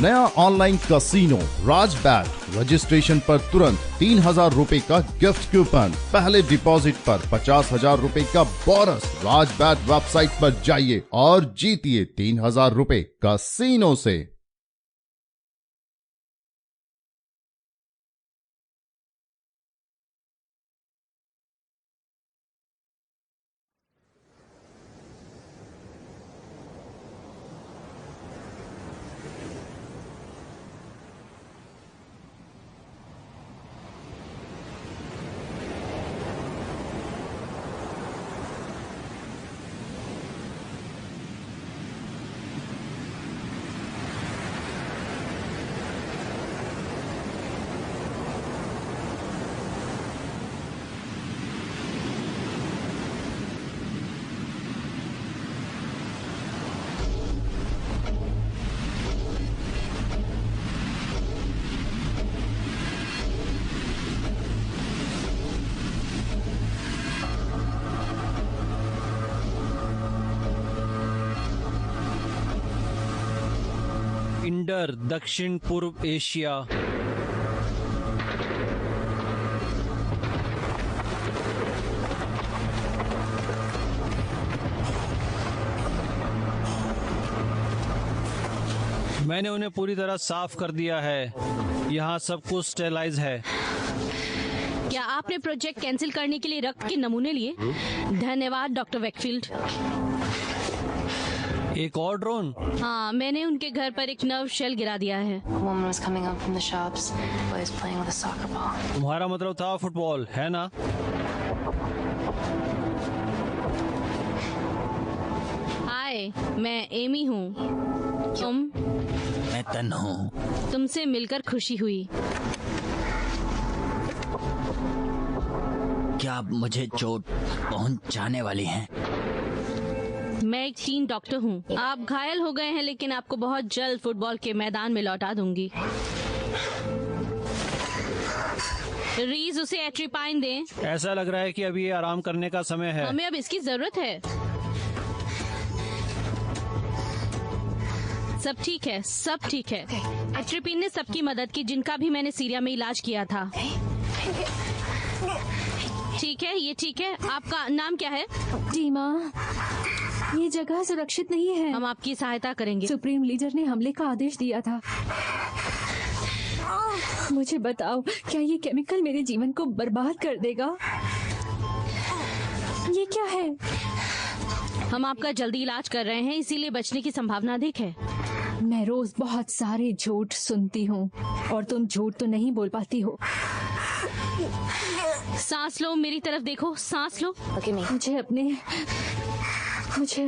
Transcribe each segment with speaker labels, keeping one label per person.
Speaker 1: नया online casino राजबैट। Registration पर तुरंत 3,000 रुपए का गिफ्ट कूपन, पहले डिपॉजिट पर 50,000 रुपए का बोनस। राजबैट वेबसाइट पर जाइए और जीतिए 3,000 रुपए कसीनो से।
Speaker 2: इंडर दक्षिण पूर्व एशिया। मैंने उन्हें पूरी तरह साफ कर दिया है। यहाँ सब कुछ स्टेलाइज है।
Speaker 3: क्या आपने प्रोजेक्ट कैंसिल करने के लिए रक्त के नमूने लिए? धन्यवाद डॉक्टर वेकफील्ड।
Speaker 2: एक और ड्रोन?
Speaker 3: हाँ, मैंने उनके घर पर एक नर्व शेल गिरा दिया है।
Speaker 2: तुम्हारा मतलब था फुटबॉल, है ना?
Speaker 3: हाय, मैं एमी हूँ। तुम?
Speaker 4: मैं तन हूँ।
Speaker 3: तुमसे मिलकर खुशी हुई।
Speaker 4: क्या आप मुझे चोट पहुंचाने वाली हैं?
Speaker 3: मैं एक टीम डॉक्टर हूँ। आप घायल हो गए हैं, लेकिन आपको बहुत जल्द फुटबॉल के मैदान में लौटा दूंगी। रीज, उसे एट्रिपाइन दें।
Speaker 2: ऐसा लग रहा है कि अभी ये आराम करने का समय है।
Speaker 3: हमें अब इसकी जरूरत है। सब ठीक है, सब ठीक है। एट्रिपिन ने सबकी मदद की, जिनका भी मैंने सीरिया में इलाज किया था। ठीक है, ये ठीक है। आपका नाम क्या है?
Speaker 5: डीमा, ये जगह सुरक्षित नहीं है।
Speaker 3: हम आपकी सहायता करेंगे।
Speaker 5: सुप्रीम लीडर ने हमले का आदेश दिया था। मुझे बताओ, क्या ये केमिकल मेरे जीवन को बर्बाद कर देगा? ये क्या है?
Speaker 3: हम आपका जल्दी इलाज कर रहे हैं, इसीलिए बचने की संभावना अधिक है।
Speaker 5: मैं रोज बहुत सारे झूठ सुनती हूँ और तुम झूठ तो नहीं बोल पाती हो।
Speaker 3: सांस लो, मेरी तरफ देखो, सांस लो।
Speaker 5: मुझे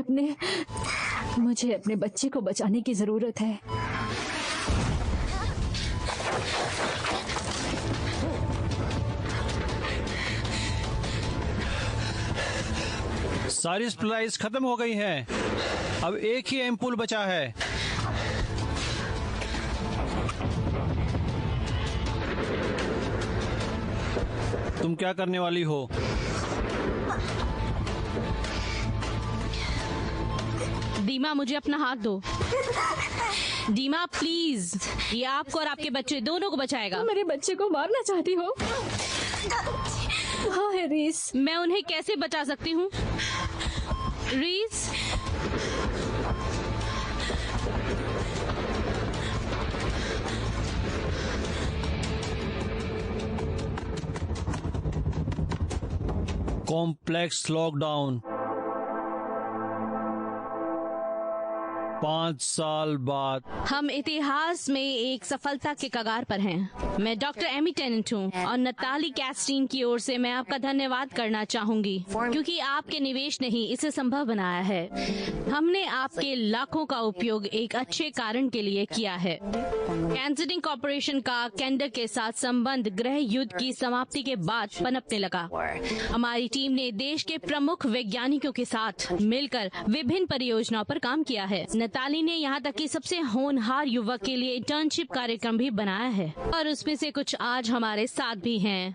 Speaker 5: अपने बच्चे को बचाने की जरूरत है।
Speaker 2: सारी सप्लाईज खत्म हो गई हैं। अब एक ही एम्पूल बचा है। तुम क्या करने वाली हो?
Speaker 3: डीमा, मुझे अपना हाथ दो। डीमा प्लीज, ये आपको और आपके बच्चे दोनों को बचाएगा।
Speaker 5: मेरे बच्चे को मारना चाहती हो? हाँ है रीस।
Speaker 3: मैं उन्हें कैसे बचा सकती हूँ? रीस,
Speaker 2: कॉम्प्लेक्स लॉकडाउन। 5 साल बाद
Speaker 3: हम इतिहास में एक सफलता के कगार पर हैं। मैं डॉक्टर एमी टेनेंट हूँ और नताली कैस्टीन की ओर से मैं आपका धन्यवाद करना चाहूंगी, क्योंकि आपके निवेश ने ही इसे संभव बनाया है। हमने आपके लाखों का उपयोग एक अच्छे कारण के लिए किया है। कैंसरिंग कॉर्पोरेशन का कैंडर के साथ संबंध गृह युद्ध की समाप्ति के बाद पनपने लगा। हमारी टीम ने देश के प्रमुख वैज्ञानिकों के साथ मिलकर विभिन्न परियोजनाओं पर काम किया है। नताली ने यहाँ तक कि सबसे होनहार युवक के लिए इंटर्नशिप कार्यक्रम भी बनाया है, और उसमें से कुछ आज हमारे साथ भी हैं।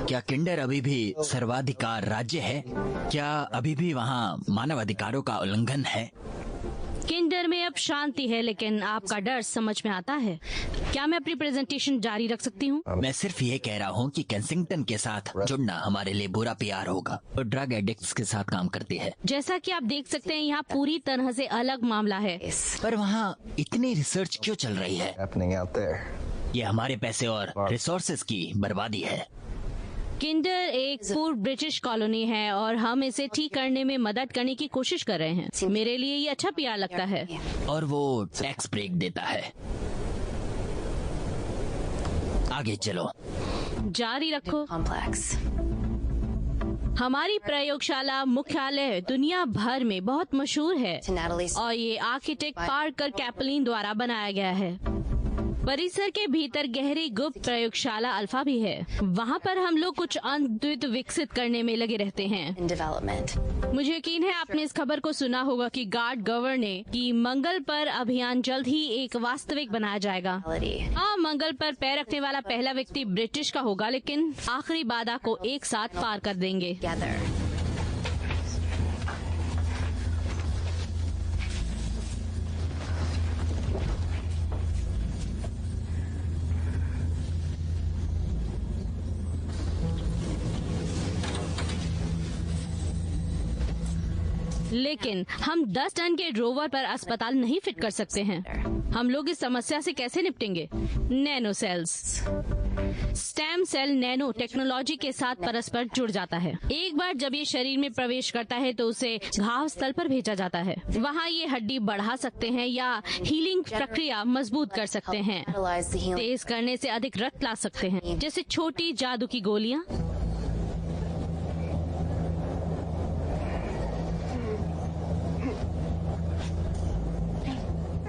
Speaker 4: क्या किंडर अभी भी सर्वाधिकार राज्य है? क्या अभी भी वहाँ मानव अधिकारों का उल्लंघन है?
Speaker 3: किंडर में अब शांति है, लेकिन आपका डर समझ में आता है। क्या मैं अपनी प्रेजेंटेशन जारी रख सकती हूँ?
Speaker 4: मैं सिर्फ ये कह रहा हूँ कि केंसिंगटन के साथ जुड़ना हमारे लिए बुरा पीआर होगा। और ड्रग एडिक्ट्स के साथ काम करती है।
Speaker 3: जैसा कि आप देख सकते हैं, यहाँ पूरी तरह से अलग मामला है।
Speaker 4: पर वहाँ इतनी रिसर्च क्यों चल रही है?
Speaker 6: happening out there.
Speaker 4: ये हमारे पैसे और रिसोर्सेज की बर्बादी है।
Speaker 3: किंडर एक पूर्व ब्रिटिश कॉलोनी है और हम इसे ठीक करने में मदद करने की कोशिश कर रहे हैं। मेरे लिए ये अच्छा पीआर लगता है।
Speaker 4: और वो टैक्स ब्रेक देता है। आगे चलो।
Speaker 3: जारी रखो। हमारी प्रयोगशाला मुख्यालय दुनिया भर में बहुत मशहूर है और ये आर्किटेक्ट पार्कर कैपलिन द्वारा बनाया गया है। परिसर के भीतर गहरी गुप्त प्रयोगशाला अल्फा भी है। वहाँ पर हम लोग कुछ अद्वितीय विकसित करने में लगे रहते हैं। मुझे यकीन है आपने इस खबर को सुना होगा कि गार्ड गवर्नर ने कि मंगल पर अभियान जल्द ही एक वास्तविक बनाया जाएगा। हाँ, मंगल पर पैर रखने वाला पहला व्यक्ति ब्रिटिश का होगा, लेकिन आखिरी बाधा को एक साथ पार कर देंगे। लेकिन हम 10 टन के रोवर पर अस्पताल नहीं फिट कर सकते हैं। हम लोग इस समस्या से कैसे निपटेंगे? Nano cells. Stem cell nanotechnology के साथ परस्पर जुड़ जाता है। एक बार जब ये शरीर में प्रवेश करता है तो उसे घाव स्थल पर भेजा जाता है। वहाँ ये हड्डी बढ़ा सकते हैं या हीलिंग प्रक्रिया मजबूत कर सकते हैं। तेज करने से अधिक रक्त ला सकते हैं, जैसे छोटी जादू की गोलियाँ।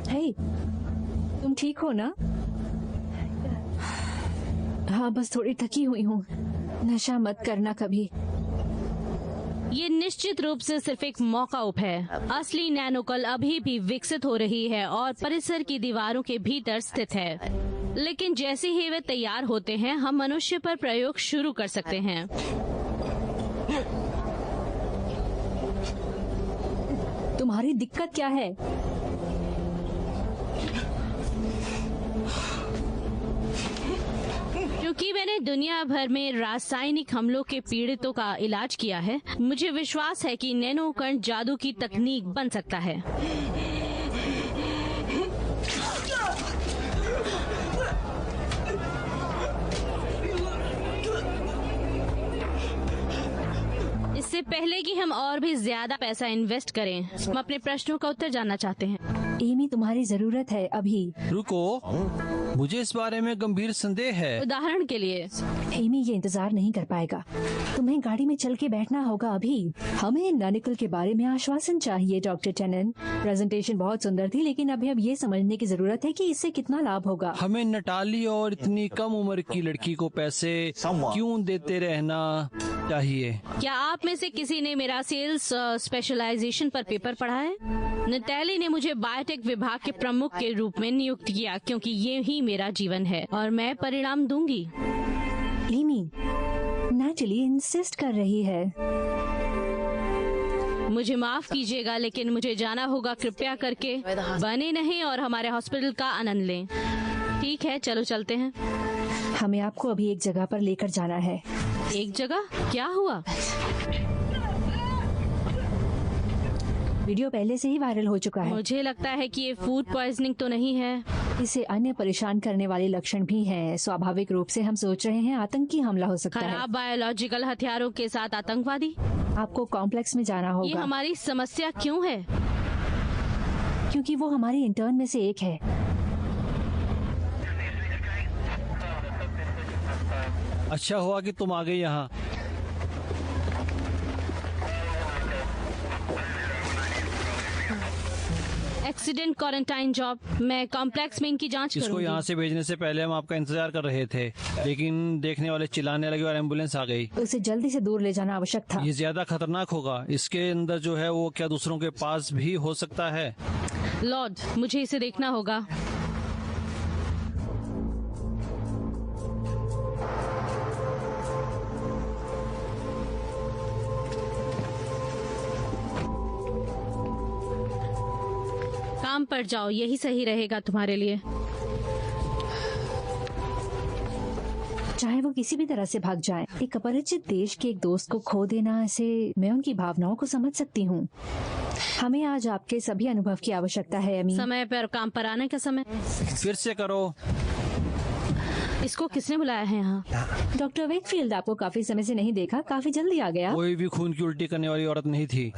Speaker 5: हे, तुम ठीक हो ना? हाँ, बस थोड़ी थकी हुई हूँ। नशा मत करना कभी।
Speaker 3: ये निश्चित रूप से सिर्फ एक मौका है। असली नैनोकल अभी भी विकसित हो रही है और परिसर की दीवारों के भीतर स्थित है। लेकिन जैसे ही वे तैयार होते हैं, हम मनुष्य पर प्रयोग शुरू कर सकते हैं।
Speaker 5: तुम्हारी दिक्कत क्या है?
Speaker 3: क्योंकि मैंने दुनिया भर में रासायनिक हमलों के पीड़ितों का इलाज किया है, मुझे विश्वास है कि नैनो कण जादू की तकनीक बन सकता है। इससे पहले कि हम और भी ज्यादा पैसा इन्वेस्ट करें, हम अपने प्रश्नों का उत्तर जानना चाहते हैं।
Speaker 5: एमी, तुम्हारी जरूरत है अभी।
Speaker 2: रुको, मुझे इस बारे में गंभीर संदेह है।
Speaker 3: उदाहरण के लिए,
Speaker 5: एमी ये इंतजार नहीं कर पाएगा। तुम्हें गाड़ी में चल के बैठना होगा अभी। हमें नैनोकल के बारे में आश्वासन चाहिए, डॉक्टर टेनन। प्रेजेंटेशन बहुत सुंदर थी, लेकिन अभी अब ये समझने की जरूरत है कि इससे कितना लाभ होगा।
Speaker 2: हमें नटाली और इतनी कम उम्र की लड़की को पैसे क्यों देते रहना चाहिए?
Speaker 3: क्या आप में से किसी ने मेरा सेल्स स्पेशलाइजेशन पर पेपर पढ़ा है? नटाली ने मुझे बायोटेक विभाग के प्रमुख के रूप में नियुक्त किया, क्योंकि ये ही मेरा जीवन है और मैं परिणाम दूंगी।
Speaker 5: एमी, नैटली इंसिस्ट कर रही है।
Speaker 3: मुझे माफ कीजिएगा, लेकिन मुझे जाना होगा। कृपया करके बने नहीं और हमारे हॉस्पिटल का आनंद लें। ठीक है, चलो चलते हैं।
Speaker 5: हमें आपको अभी एक जगह पर लेकर जाना है।
Speaker 3: एक जगह? क्या हुआ?
Speaker 5: वीडियो पहले से ही वायरल हो चुका है।
Speaker 3: मुझे लगता है कि ये फूड पॉइजनिंग तो नहीं है।
Speaker 5: इसे अन्य परेशान करने वाले लक्षण भी हैं। स्वाभाविक रूप से हम सोच रहे हैं आतंकी हमला हो सकता है।
Speaker 3: खराब बायोलॉजिकल हथियारों के साथ आतंकवादी।
Speaker 5: आपको कॉम्प्लेक्स में जाना
Speaker 3: ये
Speaker 5: होगा।
Speaker 3: हमारी समस्या क्यों है?
Speaker 5: क्योंकि वो हमारे इंटर्न में से एक है।
Speaker 2: अच्छा हुआ कि तुम आ गए यहाँ।
Speaker 3: Accident quarantine job. मैं कॉम्प्लेक्स में इनकी जांच
Speaker 2: इसको
Speaker 3: करूंगी।
Speaker 2: यहाँ से भेजने से पहले हम आपका इंतजार कर रहे थे, लेकिन देखने वाले चिल्लाने लगे और एम्बुलेंस आ गई।
Speaker 5: उसे जल्दी से दूर ले जाना आवश्यक था।
Speaker 2: ये ज्यादा खतरनाक होगा। इसके अंदर जो है वो क्या दूसरों के पास भी हो सकता है?
Speaker 3: लॉर्ड, मुझे इसे देखना होगा। काम पर जाओ, यही सही रहेगा तुम्हारे लिए।
Speaker 5: चाहे वो किसी भी तरह से भाग जाए, एक अपरिचित देश के एक दोस्त को खो देना, ऐसे मैं उनकी भावनाओं को समझ सकती हूँ। हमें आज आपके सभी अनुभव की आवश्यकता है एमी।
Speaker 3: समय पर काम पर आने का समय।
Speaker 2: फिर से करो।
Speaker 3: इसको किसने बुलाया है यहाँ?
Speaker 5: डॉक्टर वेकफील्ड, आपको काफी समय से नहीं देखा, काफी जल्दी आ गया।
Speaker 2: कोई भी खून की उल्टी करने वाली औरत नहीं थी।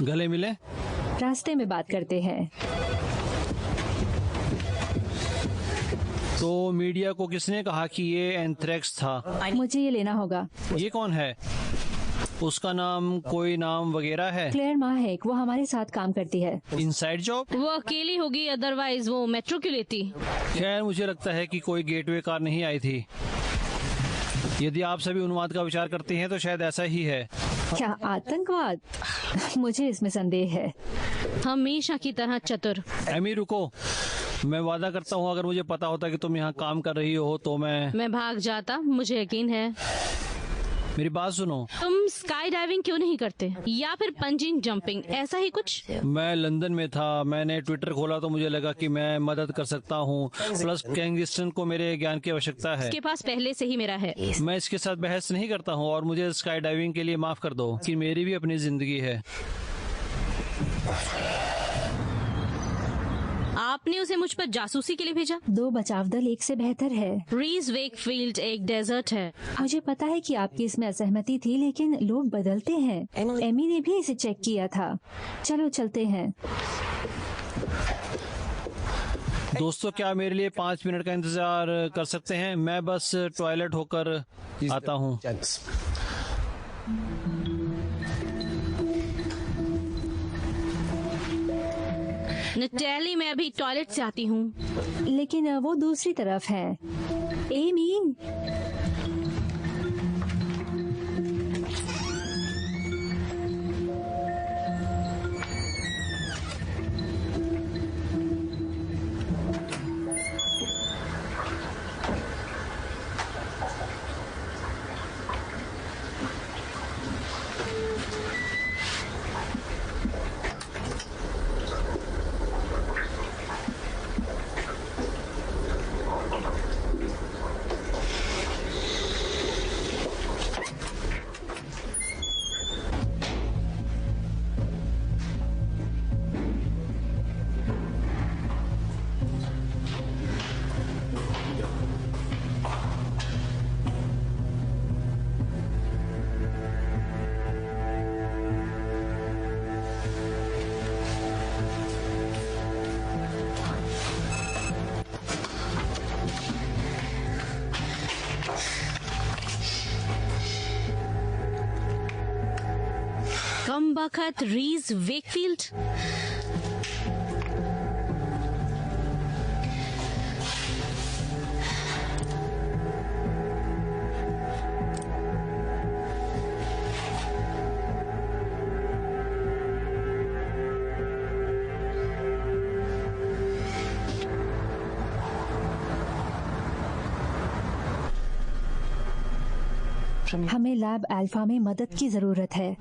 Speaker 2: गले मिले?
Speaker 5: रास्ते में बात करते हैं।
Speaker 2: तो मीडिया को किसने कहा कि ये एंथ्रेक्स था?
Speaker 5: मुझे ये लेना होगा।
Speaker 2: ये कौन है? उसका नाम, कोई नाम वगैरह है?
Speaker 5: क्लेयर माहेक, वो हमारे साथ काम करती है।
Speaker 2: Inside job?
Speaker 3: वो अकेली होगी, अदरवाइज वो मेट्रो क्यों लेती?
Speaker 2: खैर, मुझे लगता है कि कोई गेटवे कार नहीं आई थी। यदि आप सभी उन्माद का विचार करते हैं तो शायद ऐसा ही है।
Speaker 5: क्या आतंकवाद? मुझे इसमें संदेह है।
Speaker 3: हमेशा की तरह चतुर।
Speaker 2: एमी रुको, मैं वादा करता हूँ अगर मुझे पता होता कि तुम यहाँ काम कर रही हो तो मैं
Speaker 3: भाग जाता, मुझे यकीन है।
Speaker 2: मेरी बात सुनो।
Speaker 3: तुम स्काई डाइविंग क्यों नहीं करते, या फिर पंजिंग जंपिंग, ऐसा ही कुछ?
Speaker 2: मैं लंदन में था, मैंने ट्विटर खोला तो मुझे लगा कि मैं मदद कर सकता हूँ। प्लस कैंगिस्टन को मेरे ज्ञान की आवश्यकता है।
Speaker 3: उसके पास पहले से ही मेरा है।
Speaker 2: मैं इसके साथ बहस नहीं करता हूँ और मुझे स्काई डाइविंग के लिए माफ कर दो कि मेरी भी अपनी जिंदगी है।
Speaker 3: आपने उसे मुझ पर जासूसी के लिए भेजा?
Speaker 5: 2 बचाव दल एक से बेहतर है।
Speaker 3: रीज वेकफील्ड एक डेजर्ट है।
Speaker 5: मुझे पता है कि आपकी इसमें असहमति थी, लेकिन लोग बदलते हैं। एमी ने भी इसे चेक किया था। चलो चलते हैं।
Speaker 2: दोस्तों, क्या मेरे लिए 5 मिनट का इंतजार कर सकते हैं? मैं बस टॉयलेट होकर आता हूँ।
Speaker 3: नटैली, मैं अभी टॉयलेट से आती हूँ।
Speaker 5: लेकिन वो दूसरी तरफ है। एमी,
Speaker 3: कम बखत रीज वेकफील्ड।
Speaker 5: हमें लैब अल्फा में मदद की जरूरत है।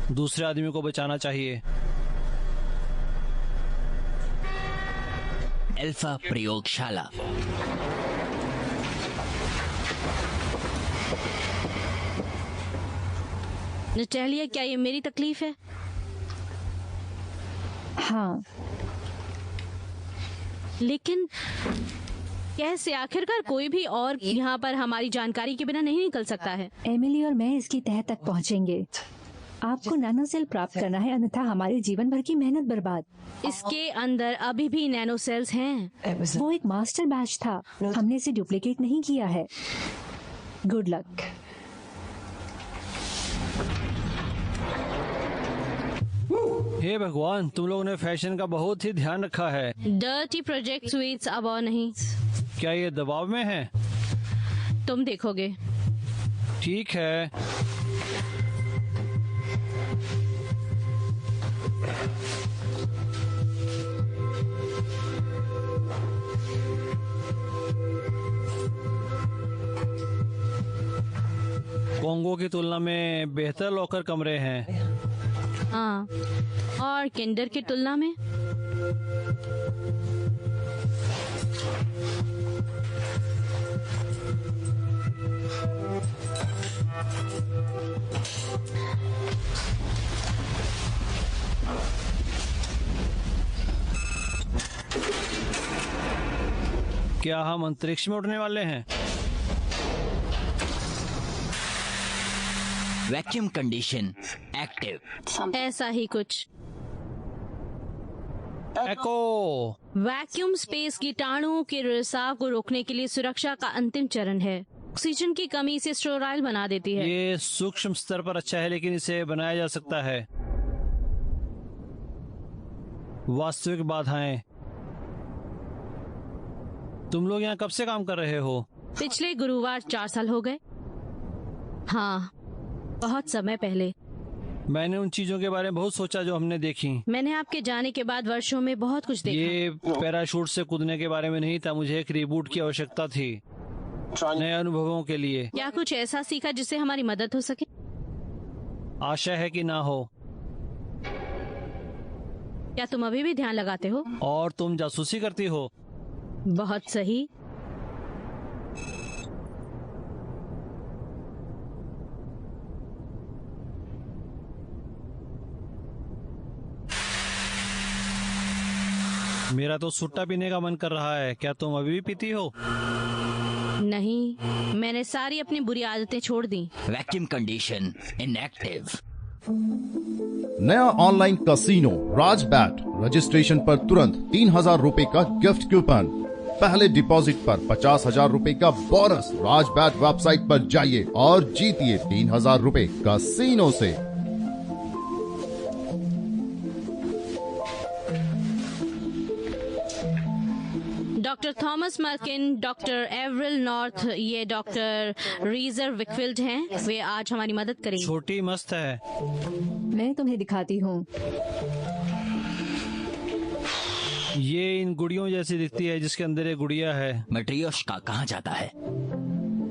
Speaker 2: दूसरे आदमी को बचाना चाहिए।
Speaker 4: अल्फा प्रयोगशाला।
Speaker 3: नटालिया, क्या ये मेरी तकलीफ है?
Speaker 5: हाँ,
Speaker 3: लेकिन कैसे? आखिरकार कोई भी और यहाँ पर हमारी जानकारी के बिना नहीं निकल सकता है।
Speaker 5: एमिली और मैं इसकी तह तक पहुँचेंगे। आपको नैनो सेल प्राप्त करना है, अन्यथा हमारे जीवन भर की मेहनत बर्बाद।
Speaker 3: इसके अंदर अभी भी नैनो सेल्स हैं।
Speaker 5: वो एक मास्टर बैच था, हमने इसे डुप्लीकेट नहीं किया है। Good luck.
Speaker 2: हे भगवान, तुम लोगों ने फैशन का बहुत ही ध्यान रखा है।
Speaker 3: डर्टी प्रोजेक्ट स्वीट्स अब और नहीं।
Speaker 2: क्या ये दबाव में है?
Speaker 3: तुम देखोगे।
Speaker 2: ठीक है। कोंगो की तुलना में बेहतर लॉकर कमरे हैं।
Speaker 3: हाँ, और किंडर की तुलना में
Speaker 2: क्या हम अंतरिक्ष में उड़ने वाले हैं?
Speaker 4: Vacuum condition active.
Speaker 3: ऐसा ही कुछ।
Speaker 2: एको।
Speaker 3: वैक्यूम स्पेस कीटाणुओं के रिसाव को रोकने के लिए सुरक्षा का अंतिम चरण है। ऑक्सीजन की कमी इसे स्टेराइल बना देती है।
Speaker 2: ये सूक्ष्म स्तर पर अच्छा है, लेकिन इसे बनाया जा सकता है। वास्तविक बाधाएं। तुम लोग यहाँ कब से काम कर रहे हो?
Speaker 3: पिछले गुरुवार 4 साल हो गए। हाँ, बहुत समय पहले।
Speaker 2: मैंने उन चीजों के बारे में बहुत सोचा जो हमने देखी।
Speaker 3: मैंने आपके जाने के बाद वर्षों में बहुत कुछ देखा।
Speaker 2: ये पैराशूट से कूदने के बारे में नहीं था। मुझे एक रिबूट की आवश्यकता थी नए अनुभवों के लिए।
Speaker 3: क्या कुछ ऐसा सीखा जिससे हमारी मदद हो सके?
Speaker 2: आशा है कि ना हो।
Speaker 3: क्या तुम अभी भी ध्यान लगाते हो?
Speaker 2: और तुम जासूसी करती हो?
Speaker 3: बहुत सही।
Speaker 2: मेरा तो सुट्टा पीने का मन कर रहा है। क्या तुम अभी भी पीती हो?
Speaker 3: नहीं, मैंने सारी अपनी बुरी आदतें छोड़ दी।
Speaker 4: Vacuum condition inactive.
Speaker 1: नया ऑनलाइन कसिनो राजबैट, रजिस्ट्रेशन पर तुरंत 3,000 रुपए का गिफ्ट कूपन। पहले डिपॉजिट पर 50,000 रुपए का बोनस। राजबैट वेबसाइट पर जाइए और जीतिए 3,000 रुपए कसिनो से।
Speaker 3: Doctor Thomas Merkin, doctor Averil North, ये डॉक्टर रीजर विकफील्ड हैं। वे आज हमारी मदद करेंगे।
Speaker 2: छोटी मस्त है।
Speaker 5: मैं तुम्हें दिखाती हूँ।
Speaker 2: ये इन गुड़ियों जैसी दिखती है जिसके अंदर एक गुड़िया है।
Speaker 4: मट्रियोश्का कहाँ जाता है?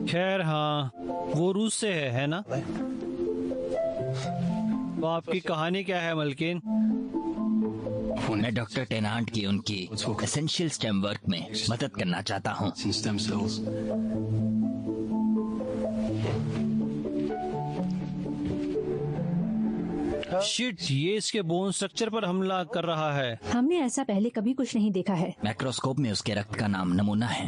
Speaker 2: खैर हाँ, वो रूस से है ना? तो आपकी कहानी क्या है मलकिन?
Speaker 4: मैं डॉक्टर टेनांट की उनकी एसेंशियल स्टेम वर्क में मदद करना चाहता हूँ।
Speaker 2: शिट, ये इसके बोन स्ट्रक्चर पर हमला कर रहा है।
Speaker 5: हमने ऐसा पहले कभी कुछ नहीं देखा है।
Speaker 4: माइक्रोस्कोप में उसके रक्त का नाम नमूना है।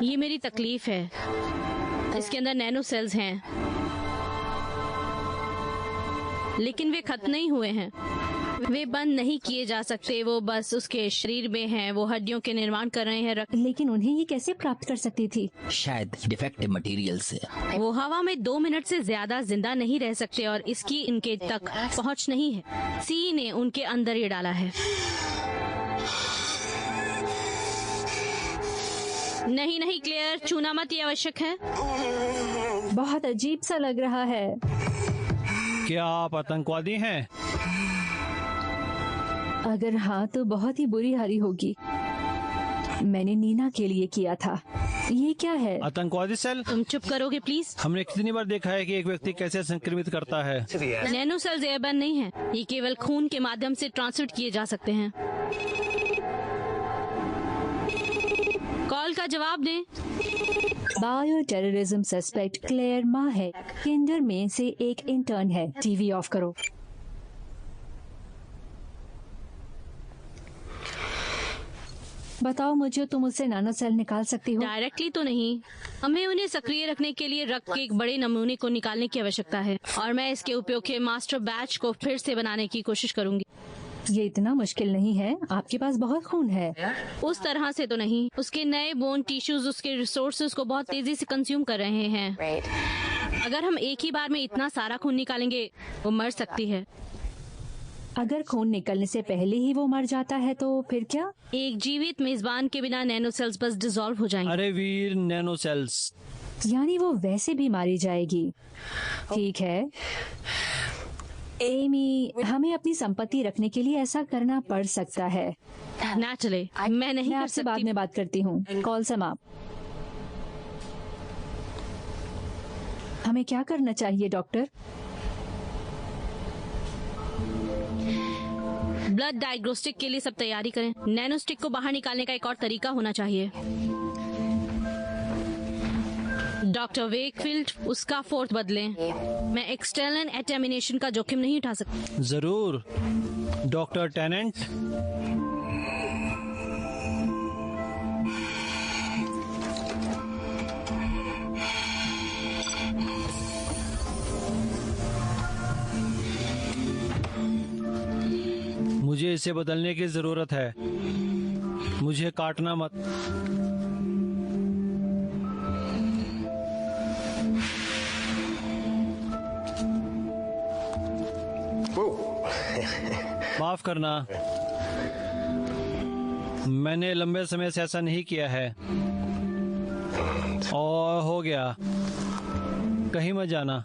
Speaker 3: ये मेरी तकलीफ है। इसके अंदर नैनो सेल्स हैं, लेकिन वे खत्म नहीं हुए हैं। वे बंद नहीं किए जा सकते। वो बस उसके शरीर में हैं। वो हड्डियों के निर्माण कर रहे हैं।
Speaker 5: लेकिन उन्हें ये कैसे प्राप्त कर सकती थी?
Speaker 4: शायद डिफेक्टिव मटेरियल से।
Speaker 3: वो हवा में 2 मिनट से ज्यादा जिंदा नहीं रह सकते और इसकी इनके तक पहुंच नहीं है। सी ने उनके अंदर ये डाला है। नहीं नहीं क्लेयर, छूना मत, ये आवश्यक है।
Speaker 5: बहुत अजीब सा लग रहा है।
Speaker 2: क्या आप आतंकवादी हैं?
Speaker 5: अगर हाँ तो बहुत ही बुरी हारी होगी। मैंने नीना के लिए किया था। ये क्या है?
Speaker 2: आतंकवादी सेल?
Speaker 3: तुम चुप करोगे प्लीज?
Speaker 2: हमने कितनी बार देखा है कि एक व्यक्ति कैसे संक्रमित करता है।
Speaker 3: नैनो सेल्स एयरबर्न नहीं है। ये केवल खून के माध्यम से ट्रांसमिट किए जा सकते हैं। कॉल का जवाब दें।
Speaker 5: बायो टेररिज्म सस्पेक्ट क्लेयर माँ है। किंडर में से एक इंटर्न है। टीवी ऑफ करो। बताओ मुझे, तुम उससे नानो सेल निकाल सकती हो?
Speaker 3: डायरेक्टली तो नहीं। हमें उन्हें सक्रिय रखने के लिए रक्त के एक बड़े नमूने को निकालने की आवश्यकता है और मैं इसके उपयोग के मास्टर बैच को फिर से बनाने की कोशिश करूंगी।
Speaker 5: ये इतना मुश्किल नहीं है। आपके पास बहुत खून है।
Speaker 3: उस तरह से तो नहीं। उसके नए बोन टिश्यूज उसके रिसोर्सेज को बहुत तेजी से कंज्यूम कर रहे हैं। अगर हम एक ही बार में इतना सारा खून निकालेंगे, वो मर सकती है।
Speaker 5: अगर खून निकलने से पहले ही वो मर जाता है तो फिर क्या?
Speaker 3: एक जीवित मेजबान के बिना नैनो सेल्स बस डिसॉल्व हो जाएंगे।
Speaker 2: अरे वीर, नैनो सेल्स।
Speaker 5: यानी वो वैसे भी मारी जाएगी। ठीक है एमी, हमें अपनी संपत्ति रखने के लिए ऐसा करना पड़ सकता है।
Speaker 3: ना चले, मैं नहीं
Speaker 5: मैं
Speaker 3: कर
Speaker 5: आपसे बाद
Speaker 3: सकती।
Speaker 5: में बात करती हूँ। कॉल समाप्त। हमें क्या करना चाहिए डॉक्टर?
Speaker 3: ब्लड डायग्नोस्टिक के लिए सब तैयारी करें। नैनोस्टिक को बाहर निकालने का एक और तरीका होना चाहिए। डॉक्टर वेकफील्ड, उसका फोर्थ बदलें। मैं एक्सटर्नल एटेमिनेशन का जोखिम नहीं उठा सकती।
Speaker 2: जरूर डॉक्टर टेनेंट। मुझे इसे बदलने की जरूरत है। मुझे काटना मत। माफ करना, मैंने लंबे समय से ऐसा नहीं किया है। और हो गया, कहीं मत जाना।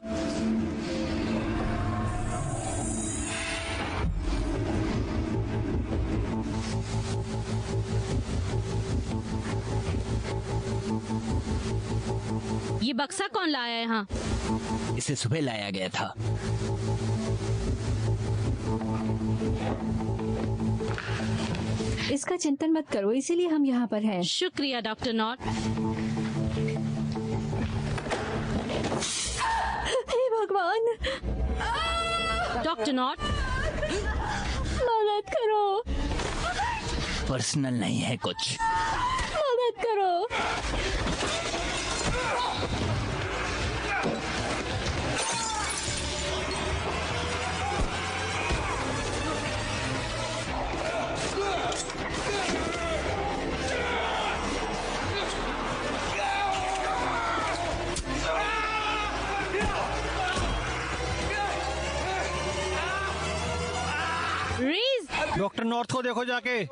Speaker 3: ये बक्सा कौन लाया है यहाँ?
Speaker 4: इसे सुबह लाया गया था।
Speaker 5: इसका चिंतन मत करो, इसीलिए हम यहाँ पर हैं।
Speaker 3: शुक्रिया डॉक्टर नॉट।
Speaker 5: हे भगवान,
Speaker 3: डॉक्टर नॉट,
Speaker 5: मदद करो,
Speaker 4: पर्सनल नहीं है कुछ।
Speaker 5: मदद करो।
Speaker 3: रीज,
Speaker 2: डॉक्टर नॉर्थ को देखो जाके।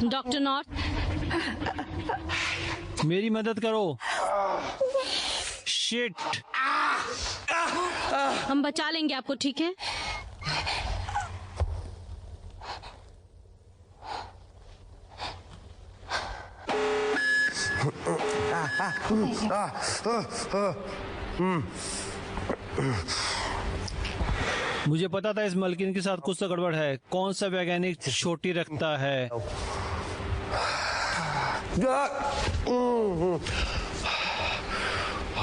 Speaker 3: डॉक्टर नॉट,
Speaker 2: मेरी मदद करो। शिट।
Speaker 3: हम बचा लेंगे आपको, ठीक है?
Speaker 2: मुझे पता था इस मलकिन के साथ कुछ तो गड़बड़ है। कौन सा वैज्ञानिक छोटी रखता है?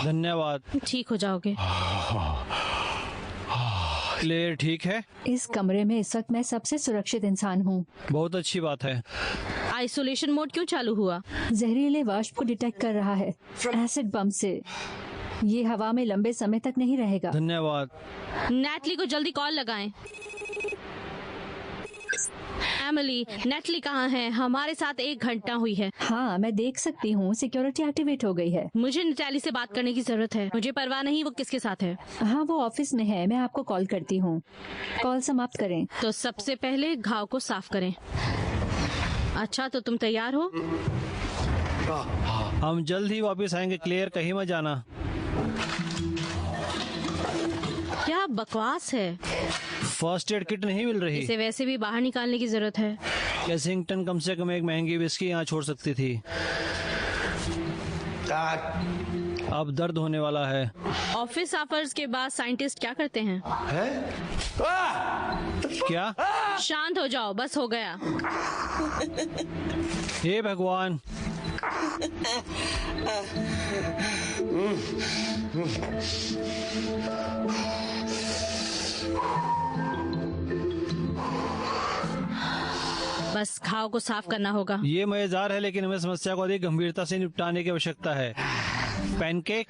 Speaker 2: धन्यवाद।
Speaker 3: ठीक हो जाओगे।
Speaker 2: क्लेयर ठीक है?
Speaker 5: इस कमरे में इस वक्त मैं सबसे सुरक्षित इंसान हूँ।
Speaker 2: बहुत अच्छी बात है।
Speaker 3: आइसोलेशन मोड क्यों चालू हुआ?
Speaker 5: जहरीले वाष्प को डिटेक्ट कर रहा है एसिड बम से। ये हवा में लंबे समय तक नहीं रहेगा।
Speaker 2: धन्यवाद।
Speaker 3: नेटली को जल्दी कॉल लगाएं। एमिली, नेटली कहाँ है? हमारे साथ 1 घंटा हुई है।
Speaker 5: हाँ, मैं देख सकती हूँ, सिक्योरिटी एक्टिवेट हो गई है।
Speaker 3: मुझे नेटली से बात करने की जरूरत है। मुझे परवाह नहीं वो किसके साथ है।
Speaker 5: हाँ, वो ऑफिस में है, मैं आपको कॉल करती हूँ। कॉल समाप्त करें।
Speaker 3: तो सबसे पहले घाव को साफ करें। अच्छा, तो तुम तैयार हो?
Speaker 2: हम जल्द ही वापस आएंगे। क्लियर, कहीं मत जाना।
Speaker 3: क्या बकवास है।
Speaker 2: फर्स्ट एड किट नहीं मिल रही।
Speaker 3: इसे वैसे भी बाहर निकालने की जरूरत है।
Speaker 2: केसिंगटन कम से कम एक महंगी विस्की यहाँ छोड़ सकती थी। अब दर्द होने वाला है।
Speaker 3: ऑफिस आवर्स के बाद साइंटिस्ट क्या करते हैं?
Speaker 2: क्या?
Speaker 3: शांत हो जाओ, बस हो गया।
Speaker 2: हे भगवान।
Speaker 3: बस घाव को साफ करना होगा।
Speaker 2: ये मजेदार है, लेकिन हमें समस्या को अधिक गंभीरता से निपटाने की आवश्यकता है। पैनकेक?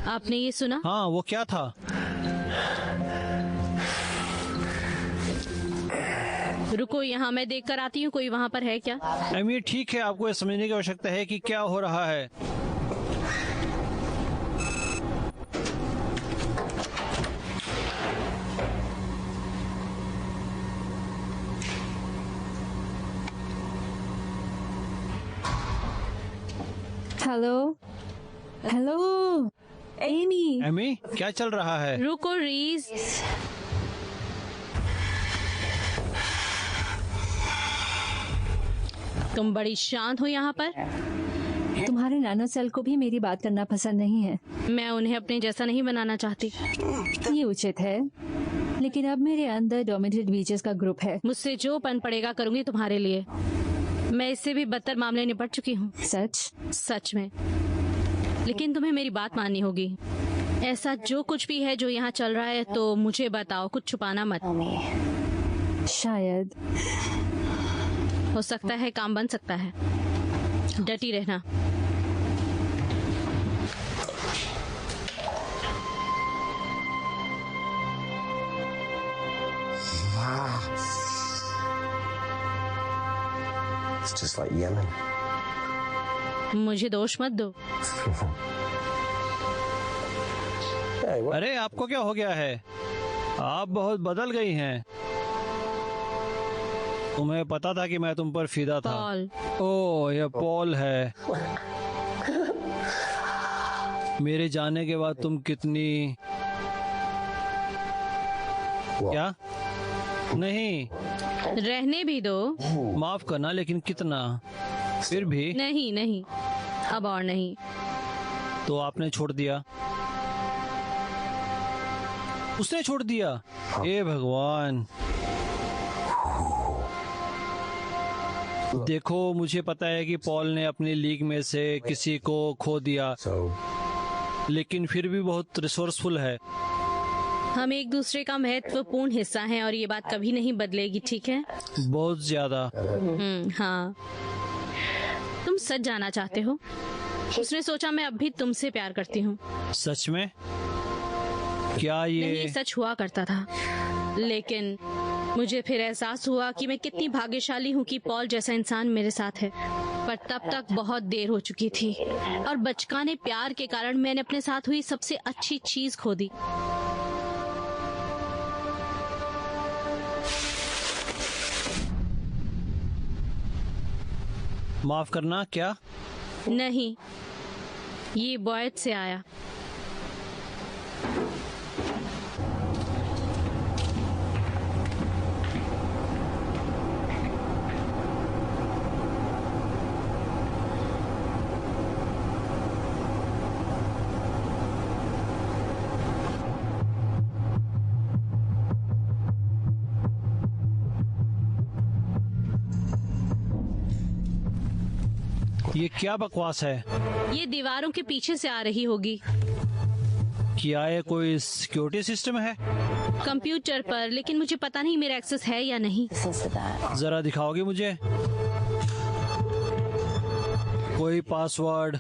Speaker 3: आपने ये सुना?
Speaker 2: हाँ, वो क्या था?
Speaker 3: रुको, यहाँ मैं देख कर आती हूँ। कोई वहाँ पर है क्या?
Speaker 2: एमी, ठीक है, आपको ये समझने की आवश्यकता है कि क्या हो रहा है।
Speaker 5: Hello, hello, Amy.
Speaker 2: एमी, क्या चल रहा है?
Speaker 3: रुको रीज। तुम बड़ी शांत हो यहाँ पर।
Speaker 5: तुम्हारे नैनो सेल को भी मेरी बात करना पसंद नहीं है।
Speaker 3: मैं उन्हें अपने जैसा नहीं बनाना चाहती।
Speaker 5: ये उचित है, लेकिन अब मेरे अंदर डोमिनेटेड बीचेस का ग्रुप है।
Speaker 3: मुझसे जो पन पड़ेगा करूंगी तुम्हारे लिए। मैं इससे भी बदतर मामले निपट चुकी हूँ। सच में। लेकिन तुम्हें मेरी बात माननी होगी। ऐसा जो कुछ भी है जो यहाँ चल रहा है तो मुझे बताओ, कुछ छुपाना मत।
Speaker 5: शायद
Speaker 3: हो सकता है काम बन सकता है। डटी रहना।
Speaker 6: It's just like Yemen.
Speaker 3: मुझे दोष मत दो।
Speaker 6: Hey, what?
Speaker 2: अरे आपको क्या हो गया है? आप बहुत बदल गई हैं। तुम्हें पता था कि मैं तुम पर फिदा था।
Speaker 3: पॉल।
Speaker 2: ओह, यह पॉल है। मेरे जाने के बाद तुम कितनी क्या? नहीं,
Speaker 3: रहने भी दो।
Speaker 2: माफ करना, लेकिन कितना? फिर भी
Speaker 3: नहीं, अब और नहीं।
Speaker 2: तो आपने छोड़ दिया? उसने छोड़ दिया? हे भगवान। देखो, मुझे पता है कि पॉल ने अपनी लीग में से किसी को खो दिया,
Speaker 6: So,
Speaker 2: लेकिन फिर भी बहुत रिसोर्सफुल है।
Speaker 3: हम एक दूसरे का महत्वपूर्ण हिस्सा हैं और ये बात कभी नहीं बदलेगी, ठीक है?
Speaker 2: बहुत ज्यादा।
Speaker 3: हाँ। तुम सच जाना चाहते हो? उसने सोचा मैं अब भी तुमसे प्यार करती हूँ।
Speaker 2: सच में? क्या
Speaker 3: नहीं,
Speaker 2: ये
Speaker 3: ये सच हुआ करता था, लेकिन मुझे फिर एहसास हुआ कि मैं कितनी भाग्यशाली हूँ कि पॉल जैसा इंसान मेरे साथ है। पर तब तक बहुत देर हो चुकी थी और बचकाने प्यार के कारण मैंने अपने साथ हुई सबसे अच्छी चीज खो दी।
Speaker 2: माफ करना? क्या?
Speaker 3: नहीं, ये बॉयड से आया।
Speaker 2: ये क्या बकवास है?
Speaker 3: ये दीवारों के पीछे से आ रही होगी।
Speaker 2: क्या ये कोई सिक्योरिटी सिस्टम है?
Speaker 3: कंप्यूटर पर, लेकिन मुझे पता नहीं मेरा एक्सेस है या नहीं।
Speaker 2: जरा दिखाओगे मुझे? कोई पासवर्ड?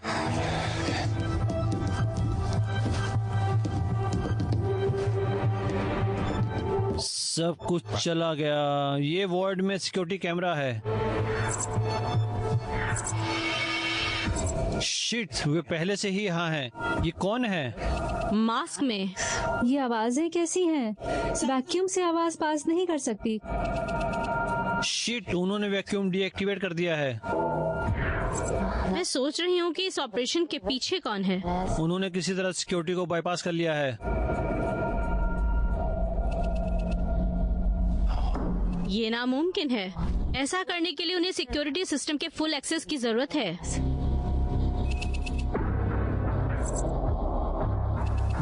Speaker 2: सब कुछ चला गया। ये वार्ड में सिक्योरिटी कैमरा है। शिट, वे पहले से ही यहाँ हैं। ये कौन है?
Speaker 3: मास्क में।
Speaker 5: ये आवाजें कैसी हैं? वैक्यूम से आवाज पास नहीं कर सकती।
Speaker 2: शिट, उन्होंने वैक्यूम डीएक्टिवेट कर दिया है।
Speaker 3: मैं सोच रही हूँ कि इस ऑपरेशन के पीछे कौन है।
Speaker 2: उन्होंने किसी तरह सिक्योरिटी को बाईपास कर लिया है।
Speaker 3: ये नामुमकिन है। ऐसा करने के लिए उन्हें सिक्योरिटी सिस्टम के फुल एक्सेस की जरूरत है।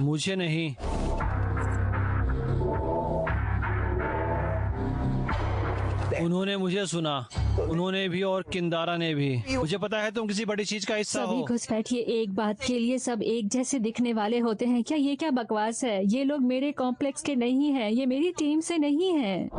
Speaker 2: मुझे नहीं। उन्होंने मुझे सुना, उन्होंने भी और किंदारा ने भी। मुझे पता है तुम किसी बड़ी चीज का हिस्सा
Speaker 5: सभी
Speaker 2: हो।
Speaker 5: घुसपैठिए एक बात के लिए सब एक जैसे दिखने वाले होते हैं क्या? ये क्या बकवास है? ये लोग मेरे कॉम्प्लेक्स के नहीं हैं, ये मेरी टीम से नहीं हैं।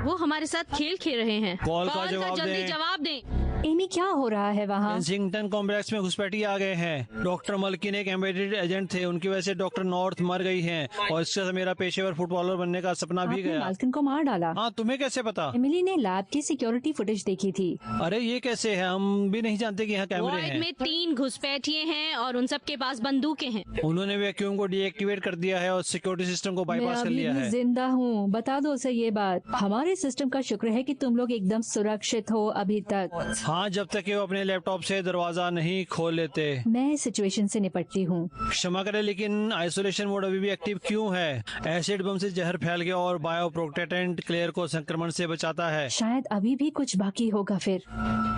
Speaker 3: वो हमारे साथ खेल खेल रहे हैं।
Speaker 2: कॉल का जवाब
Speaker 3: जल्दी
Speaker 2: दें।
Speaker 3: जवाब दें।
Speaker 5: एमी, क्या हो रहा है वहाँ?
Speaker 2: केंसिंगटन कॉम्प्लेक्स में घुसपैठी आ गए हैं। डॉक्टर मल्किन एक एम्बेडेड एजेंट थे, उनकी वजह से डॉक्टर नॉर्थ मर गई हैं और इसके साथ मेरा पेशेवर फुटबॉलर बनने का सपना भी
Speaker 5: आपने
Speaker 2: गया।
Speaker 5: माल्किन को मार डाला।
Speaker 2: हाँ, तुम्हें कैसे पता?
Speaker 5: एमिली ने लैब की सिक्योरिटी फुटेज देखी थी।
Speaker 2: अरे ये कैसे है? हम भी नहीं जानते कि यहाँ कैमरे
Speaker 3: वॉर्ड
Speaker 2: हैं।
Speaker 3: में 3 घुसपैठिए हैं और उन सब के पास बंदूकें हैं।
Speaker 2: उन्होंने वैक्यूम को डीएक्टिवेट कर दिया है और सिक्योरिटी सिस्टम को
Speaker 5: मैं
Speaker 2: बाईपास कर
Speaker 5: अभी
Speaker 2: लिया
Speaker 5: भी
Speaker 2: है।
Speaker 5: जिंदा हूँ, बता दो उसे ये बात। हमारे सिस्टम का शुक्र है कि तुम लोग एकदम सुरक्षित हो अभी तक।
Speaker 2: हाँ, हाँ, जब तक कि वो अपने लैपटॉप से दरवाजा नहीं खोल लेते।
Speaker 5: मैं इस सिचुएशन से निपटती हूँ।
Speaker 2: क्षमा करें, लेकिन आइसोलेशन मोड अभी भी एक्टिव क्यों है? एसिड बम से जहर फैल गया और बायो प्रोटेक्टेंट क्लेयर को संक्रमण से बचाता है।
Speaker 5: शायद अभी भी कुछ बाकी होगा। फिर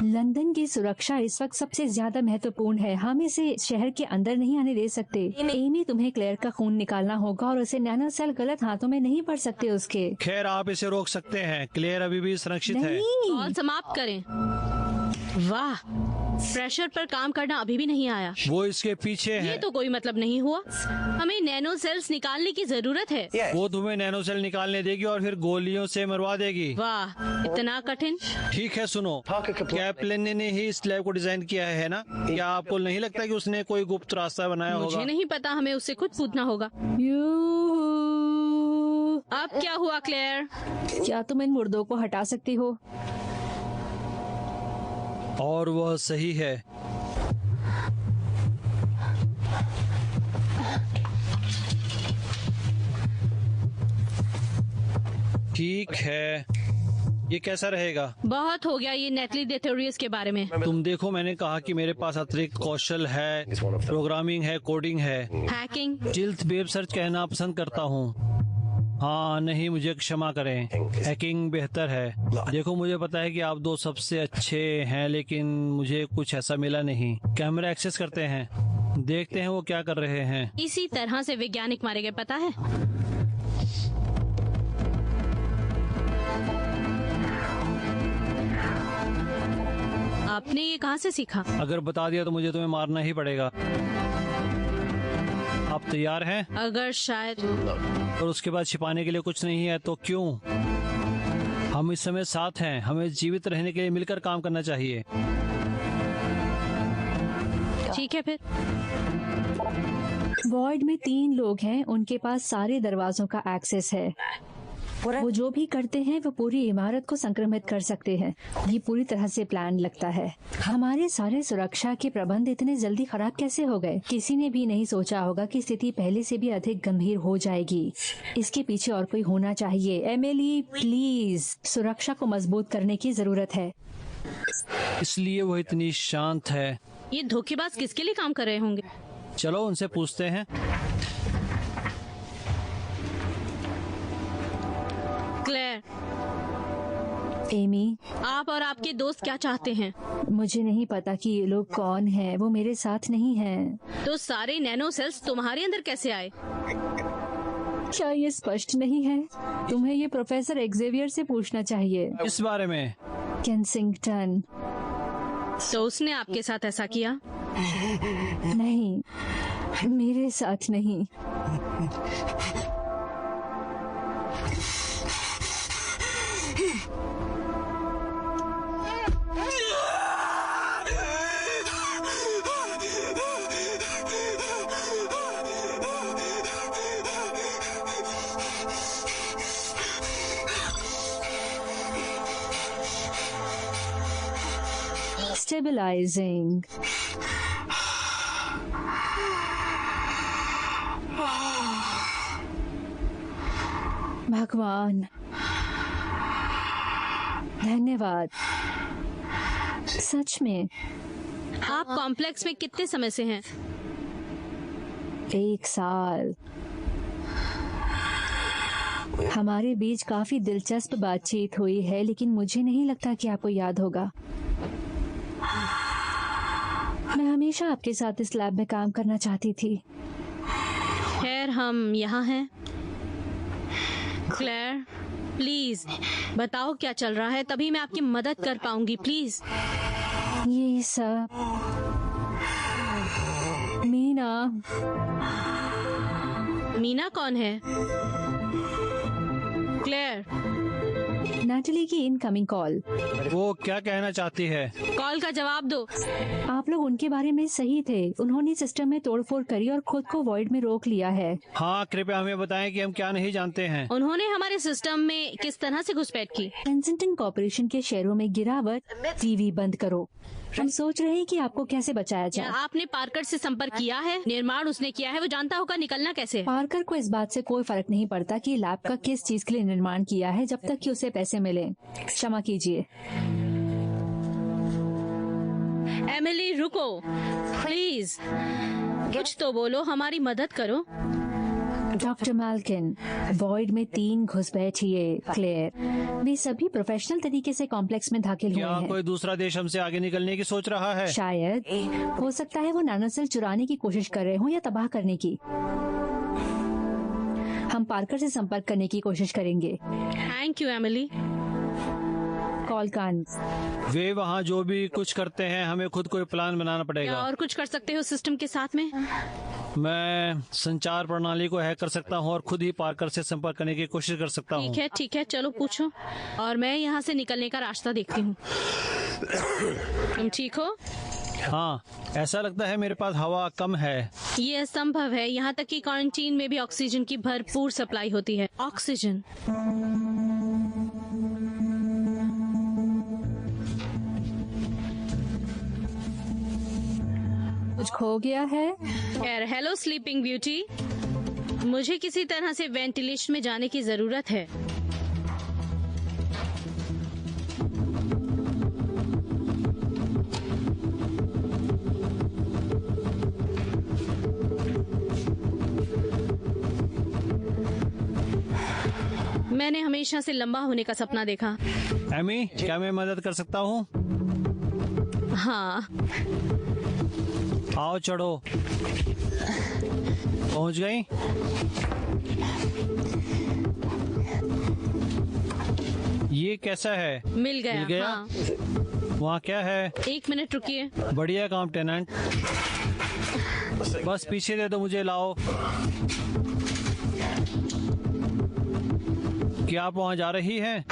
Speaker 5: लंदन की सुरक्षा इस वक्त सबसे ज्यादा महत्वपूर्ण है। हम इसे शहर के अंदर नहीं आने दे सकते। एमी, तुम्हें क्लेयर का खून निकालना होगा और उसे नैनो सेल गलत हाथों में नहीं पड़ सकते उसके।
Speaker 2: खैर, आप इसे रोक सकते हैं। क्लेयर अभी भी सुरक्षित है।
Speaker 5: नहीं,
Speaker 3: कॉल समाप्त करें। वाह, प्रेशर पर काम करना अभी भी नहीं आया।
Speaker 2: वो इसके पीछे
Speaker 3: ये
Speaker 2: है।
Speaker 3: तो कोई मतलब नहीं हुआ। हमें नैनो सेल्स निकालने की जरूरत है।
Speaker 2: वो तुम्हें नैनो सेल निकालने देगी और फिर गोलियों से मरवा देगी।
Speaker 3: वाह, इतना कठिन।
Speaker 2: ठीक है, सुनो, कैप्लन ने ही इस लैब को डिजाइन किया है ना? क्या आपको नहीं लगता कि उसने कोई गुप्त रास्ता बनाया
Speaker 3: मुझे
Speaker 2: होगा?
Speaker 3: नहीं पता, हमें उससे खुद पूछना होगा। अब क्या हुआ क्लेयर?
Speaker 5: क्या तुम इन मुर्दों को हटा सकती हो?
Speaker 2: और वह सही है। ठीक है, ये कैसा रहेगा?
Speaker 3: बहुत हो गया ये नेटली डेथोरियस के बारे में।
Speaker 2: तुम देखो, मैंने कहा कि मेरे पास अतिरिक्त कौशल है, प्रोग्रामिंग है, कोडिंग है।
Speaker 3: हैकिंग।
Speaker 2: जिल्द वेब सर्च कहना पसंद करता हूँ। हाँ, नहीं, मुझे क्षमा करें, हैकिंग बेहतर है। देखो, मुझे पता है कि आप दो सबसे अच्छे हैं, लेकिन मुझे कुछ ऐसा मिला नहीं। कैमरा एक्सेस करते हैं, देखते हैं वो क्या कर रहे हैं।
Speaker 3: इसी तरह से वैज्ञानिक मारे गए, पता है? आपने ये कहाँ से सीखा?
Speaker 2: अगर बता दिया तो मुझे तुम्हें मारना ही पड़ेगा। आप तैयार हैं?
Speaker 3: अगर शायद।
Speaker 2: और उसके बाद छिपाने के लिए कुछ नहीं है तो क्यों? हम इस समय साथ हैं, हमें जीवित रहने के लिए मिलकर काम करना चाहिए।
Speaker 3: ठीक है फिर।
Speaker 5: वार्ड में 3 लोग हैं, उनके पास सारे दरवाजों का एक्सेस है। वो जो भी करते हैं वो पूरी इमारत को संक्रमित कर सकते हैं। ये पूरी तरह से प्लान लगता है। हमारे सारे सुरक्षा के प्रबंध इतने जल्दी खराब कैसे हो गए? किसी ने भी नहीं सोचा होगा कि स्थिति पहले से भी अधिक गंभीर हो जाएगी। इसके पीछे और कोई होना चाहिए। एमिली, प्लीज, सुरक्षा को मजबूत करने की जरूरत है।
Speaker 2: इसलिए वो इतनी शांत है।
Speaker 3: ये धोखेबाज किसके लिए काम कर रहे होंगे?
Speaker 2: चलो उनसे पूछते हैं।
Speaker 3: क्लेयर,
Speaker 5: एमी,
Speaker 3: आप और आपके दोस्त क्या चाहते हैं?
Speaker 5: मुझे नहीं पता कि ये लोग कौन हैं। वो मेरे साथ नहीं हैं।
Speaker 3: तो सारे नैनो सेल्स तुम्हारे अंदर कैसे आए?
Speaker 5: क्या ये स्पष्ट नहीं है? तुम्हें ये प्रोफेसर एक्जेवियर से पूछना चाहिए।
Speaker 2: इस बारे में
Speaker 5: केंसिंगटन।
Speaker 3: तो उसने आपके साथ ऐसा किया?
Speaker 5: नहीं, मेरे साथ नहीं। Stabilizing. भगवान, धन्यवाद। सच में।
Speaker 3: आप कॉम्प्लेक्स में कितने समय से हैं?
Speaker 5: 1 साल। हमारे बीच काफी दिलचस्प बातचीत हुई है, लेकिन मुझे नहीं लगता कि आपको याद होगा। मैं हमेशा आपके साथ इस लैब में काम करना चाहती थी।
Speaker 3: खैर, हम यहाँ हैं। क्लेयर, प्लीज बताओ क्या चल रहा है, तभी मैं आपकी मदद कर पाऊंगी। प्लीज।
Speaker 5: ये सब मीना।
Speaker 3: मीना कौन है? क्लेयर,
Speaker 5: नैटली की इनकमिंग कॉल।
Speaker 2: वो क्या कहना चाहती है?
Speaker 3: कॉल का जवाब दो।
Speaker 5: आप लोग उनके बारे में सही थे। उन्होंने सिस्टम में तोड़फोड़ करी और खुद को वॉइड में रोक लिया है।
Speaker 2: हाँ, कृपया हमें बताएं कि हम क्या नहीं जानते हैं।
Speaker 3: उन्होंने हमारे सिस्टम में किस तरह से घुसपैठ की?
Speaker 5: केंसिंगटन कॉर्पोरेशन के शेयरों में गिरावट। टीवी बंद करो। हम सोच रहे हैं कि आपको कैसे बचाया
Speaker 3: क्या
Speaker 5: जाए।
Speaker 3: आपने पार्कर से संपर्क किया है? निर्माण उसने किया है, वो जानता होगा निकलना कैसे है।
Speaker 5: पार्कर को इस बात से कोई फर्क नहीं पड़ता कि लैब का किस चीज के लिए निर्माण किया है, जब तक कि उसे पैसे मिले। क्षमा कीजिए।
Speaker 3: एमिली रुको प्लीज, कुछ तो बोलो, हमारी मदद करो।
Speaker 5: डॉक्टर माल्किन, वॉइड में 3 घुसपैठिए क्लेयर, वे सभी प्रोफेशनल तरीके से कॉम्प्लेक्स में दाखिल हुए
Speaker 2: क्या
Speaker 5: हैं।
Speaker 2: कोई दूसरा देश हमसे आगे निकलने की सोच रहा है?
Speaker 5: शायद हो सकता है वो नैनोसेल चुराने की कोशिश कर रहे हों या तबाह करने की। हम पार्कर से संपर्क करने की कोशिश करेंगे।
Speaker 3: Thank you Emily.
Speaker 5: कॉल कान।
Speaker 2: वे वहाँ जो भी कुछ करते हैं, हमें खुद कोई प्लान बनाना
Speaker 3: क्या
Speaker 2: पड़ेगा।
Speaker 3: और कुछ कर सकते हो सिस्टम के साथ में?
Speaker 2: मैं संचार प्रणाली को हैक कर सकता हूँ और खुद ही पार्कर से संपर्क करने की कोशिश कर सकता हूँ।
Speaker 3: ठीक है, चलो पूछो, और मैं यहाँ से निकलने का रास्ता देखती हूँ। तुम ठीक हो?
Speaker 2: हाँ, ऐसा लगता है मेरे पास हवा कम है।
Speaker 3: ये असंभव है, यहाँ तक कि क्वारंटीन में भी ऑक्सीजन की भरपूर सप्लाई होती है। ऑक्सीजन।
Speaker 5: कुछ खो गया है?
Speaker 3: खैर, हेलो स्लीपिंग ब्यूटी, मुझे किसी तरह से वेंटिलेशन में जाने की जरूरत है। मैंने हमेशा से लंबा होने का सपना देखा।
Speaker 2: एमी, क्या मैं मदद कर सकता हूँ?
Speaker 3: हाँ,
Speaker 2: आओ चढ़ो। पहुँच गई? ये कैसा है?
Speaker 3: मिल गया।
Speaker 2: मिल गया?
Speaker 3: हाँ।
Speaker 2: वहाँ क्या है?
Speaker 3: 1 मिनट रुकिए।
Speaker 2: बढ़िया काम टेनेंट। बस पीछे दे दो मुझे, लाओ। क्या आप वहाँ जा रही हैं?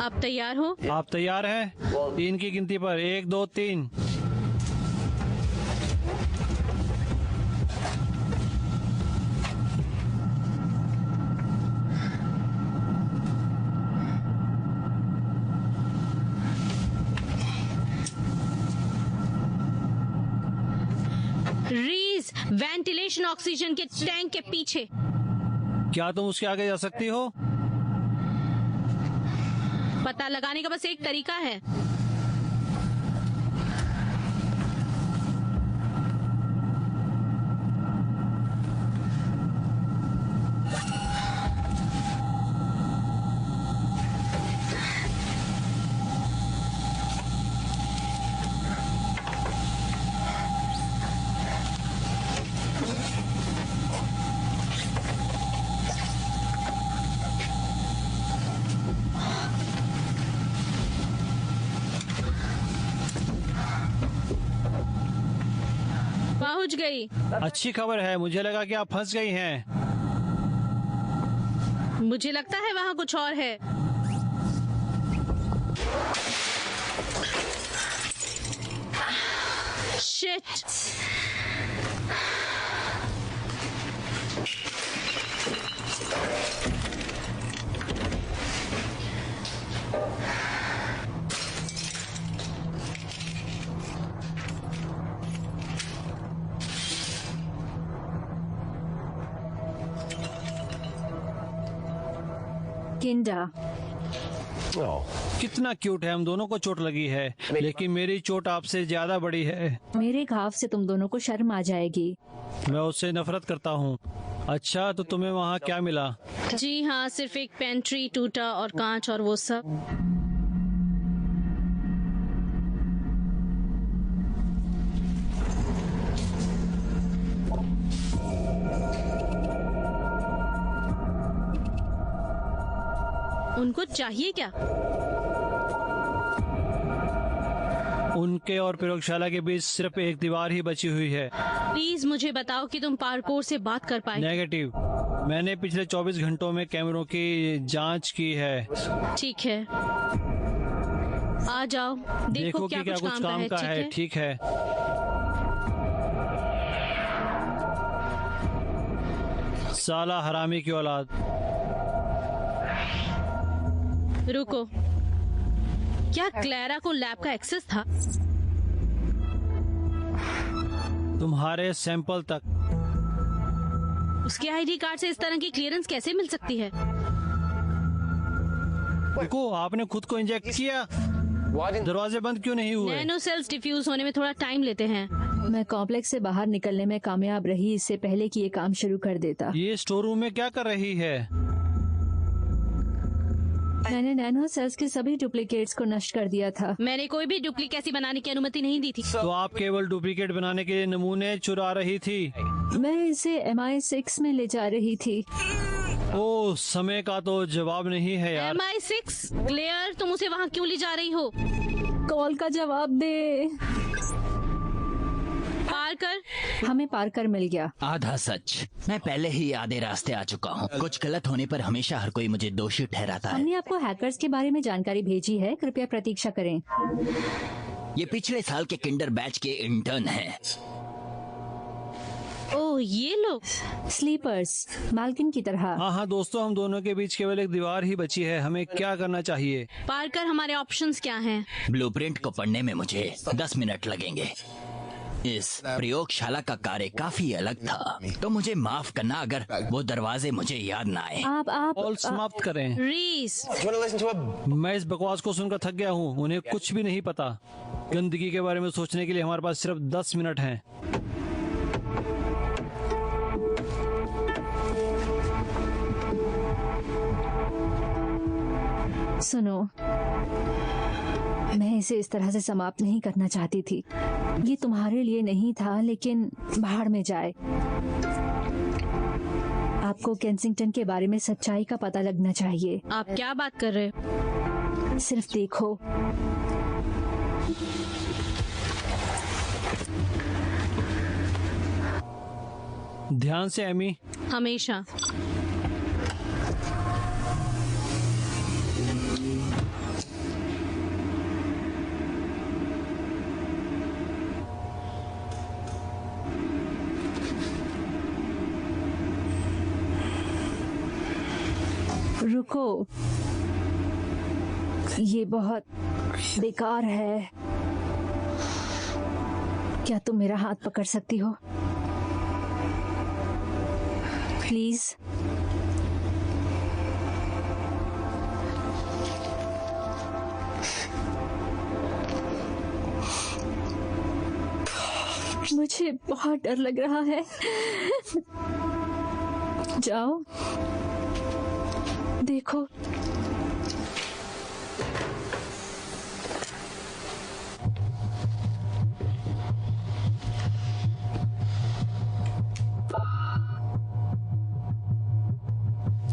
Speaker 3: आप तैयार हो?
Speaker 2: आप तैयार हैं? 3 की गिनती पर 1 2 3।
Speaker 3: रीज, वेंटिलेशन ऑक्सीजन के टैंक के पीछे।
Speaker 2: क्या तुम उसके आगे जा सकती हो?
Speaker 3: पता लगाने का बस एक तरीका है। पहुंच गई।
Speaker 2: अच्छी खबर है, मुझे लगा कि आप फंस गई हैं।
Speaker 3: मुझे लगता है वहाँ कुछ और है। शिट।
Speaker 5: किंडा,
Speaker 6: Oh,
Speaker 2: कितना क्यूट है, हम दोनों को चोट लगी है, लेकिन मेरी चोट आपसे ज्यादा बड़ी है।
Speaker 5: मेरे घाव से तुम दोनों को शर्म आ जाएगी।
Speaker 2: मैं उससे नफरत करता हूँ। अच्छा, तो तुम्हें वहाँ क्या मिला?
Speaker 3: जी हाँ, सिर्फ एक पेंट्री टूटा और कांच और वो सब। उनको चाहिए क्या?
Speaker 2: उनके और प्रयोगशाला के बीच सिर्फ एक दीवार ही बची हुई है।
Speaker 3: प्लीज मुझे बताओ कि तुम पार्कोर से बात कर पाए।
Speaker 2: नेगेटिव। मैंने पिछले 24 घंटों में कैमरों की जांच की है।
Speaker 3: ठीक है, आ जाओ, देखो
Speaker 2: कि क्या कुछ
Speaker 3: काम
Speaker 2: का है। ठीक है। साला हरामी की औलाद।
Speaker 3: रुको, क्या क्लैरा को लैब का एक्सेस था?
Speaker 2: तुम्हारे सैंपल तक।
Speaker 3: उसके आईडी कार्ड से इस तरह की क्लियरेंस कैसे मिल सकती है?
Speaker 2: रुको, आपने खुद को इंजेक्ट किया?
Speaker 6: Why didn't...
Speaker 2: दरवाजे बंद क्यों नहीं हुए?
Speaker 3: नैनो सेल्स डिफ्यूज होने में थोड़ा टाइम लेते हैं।
Speaker 5: मैं कॉम्प्लेक्स से बाहर निकलने में कामयाब रही इससे पहले कि ये काम शुरू कर देता।
Speaker 2: ये स्टोर रूम में क्या कर रही है?
Speaker 5: मैंने नैनो सेल्स के सभी डुप्लीकेट्स को नष्ट कर दिया था।
Speaker 3: मैंने कोई भी डुप्लीकेसी बनाने की अनुमति नहीं दी थी।
Speaker 2: तो आप केवल डुप्लीकेट बनाने के लिए नमूने चुरा रही थी?
Speaker 5: मैं इसे MI6 में ले जा रही थी।
Speaker 2: ओह, समय का तो जवाब नहीं है यार।
Speaker 3: MI6? क्लेयर, तुम उसे वहाँ क्यों ले जा रही हो?
Speaker 5: कॉल का जवाब दे।
Speaker 3: पार्कर,
Speaker 5: हमें पार्कर मिल गया।
Speaker 4: आधा सच, मैं पहले ही आधे रास्ते आ चुका हूँ। कुछ गलत होने पर हमेशा हर कोई मुझे दोषी ठहराता है।
Speaker 5: हमने आपको हैकर्स के बारे में जानकारी भेजी है, कृपया प्रतीक्षा करें।
Speaker 4: ये पिछले साल के किंडर बैच के इंटर्न हैं।
Speaker 3: ओह ये लोग।
Speaker 5: स्लीपर्स, मालकिन की तरह।
Speaker 2: हाँ दोस्तों, हम दोनों के बीच केवल एक दीवार ही बची है। हमें क्या करना चाहिए?
Speaker 3: पार्कर, हमारे ऑप्शंस क्या हैं?
Speaker 4: ब्लूप्रिंट को पढ़ने में मुझे 10 मिनट लगेंगे। इस प्रयोगशाला का कार्य काफी अलग था, तो मुझे माफ करना अगर वो दरवाजे मुझे याद ना आए।
Speaker 5: आप
Speaker 2: कॉल समाप्त करें।
Speaker 3: रीस,
Speaker 6: Do you want to listen to a...
Speaker 2: मैं इस बकवास को सुनकर थक गया हूँ। उन्हें कुछ भी नहीं पता। गंदगी के बारे में सोचने के लिए हमारे पास सिर्फ 10 मिनट हैं।
Speaker 5: सुनो, मैं इसे इस तरह से समाप्त नहीं करना चाहती थी। ये तुम्हारे लिए नहीं था, लेकिन भाड़ में जाए। आपको केंसिंगटन के बारे में सच्चाई का पता लगना चाहिए।
Speaker 3: आप क्या बात कर रहे हो?
Speaker 5: सिर्फ देखो।
Speaker 2: ध्यान से एमी।
Speaker 3: हमेशा।
Speaker 5: रुको, ये बहुत बेकार है। क्या तुम मेरा हाथ पकड़ सकती हो प्लीज? मुझे बहुत डर लग रहा है। जाओ, देखो।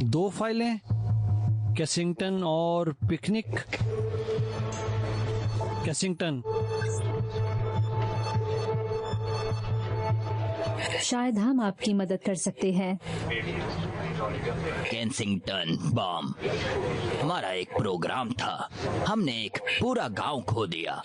Speaker 2: दो फाइलें, केसिंगटन और पिकनिक। केसिंगटन।
Speaker 5: शायद हम आपकी मदद कर सकते हैं।
Speaker 4: केंसिंगटन बॉम्ब हमारा एक प्रोग्राम था। हमने एक पूरा गांव खो दिया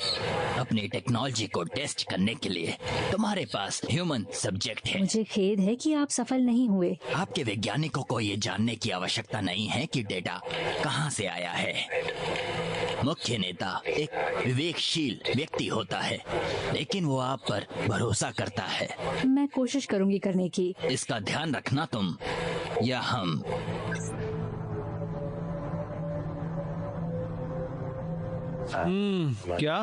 Speaker 4: अपनी टेक्नोलॉजी को टेस्ट करने के लिए। तुम्हारे पास ह्यूमन सब्जेक्ट है।
Speaker 5: मुझे खेद है कि आप सफल नहीं हुए।
Speaker 4: आपके वैज्ञानिकों को ये जानने की आवश्यकता नहीं है कि डेटा कहां से आया है। मुख्य नेता एक विवेकशील व्यक्ति होता है, लेकिन वो आप पर भरोसा करता है।
Speaker 5: मैं कोशिश करूंगी करने की।
Speaker 4: इसका ध्यान रखना तुम या हम।
Speaker 2: क्या?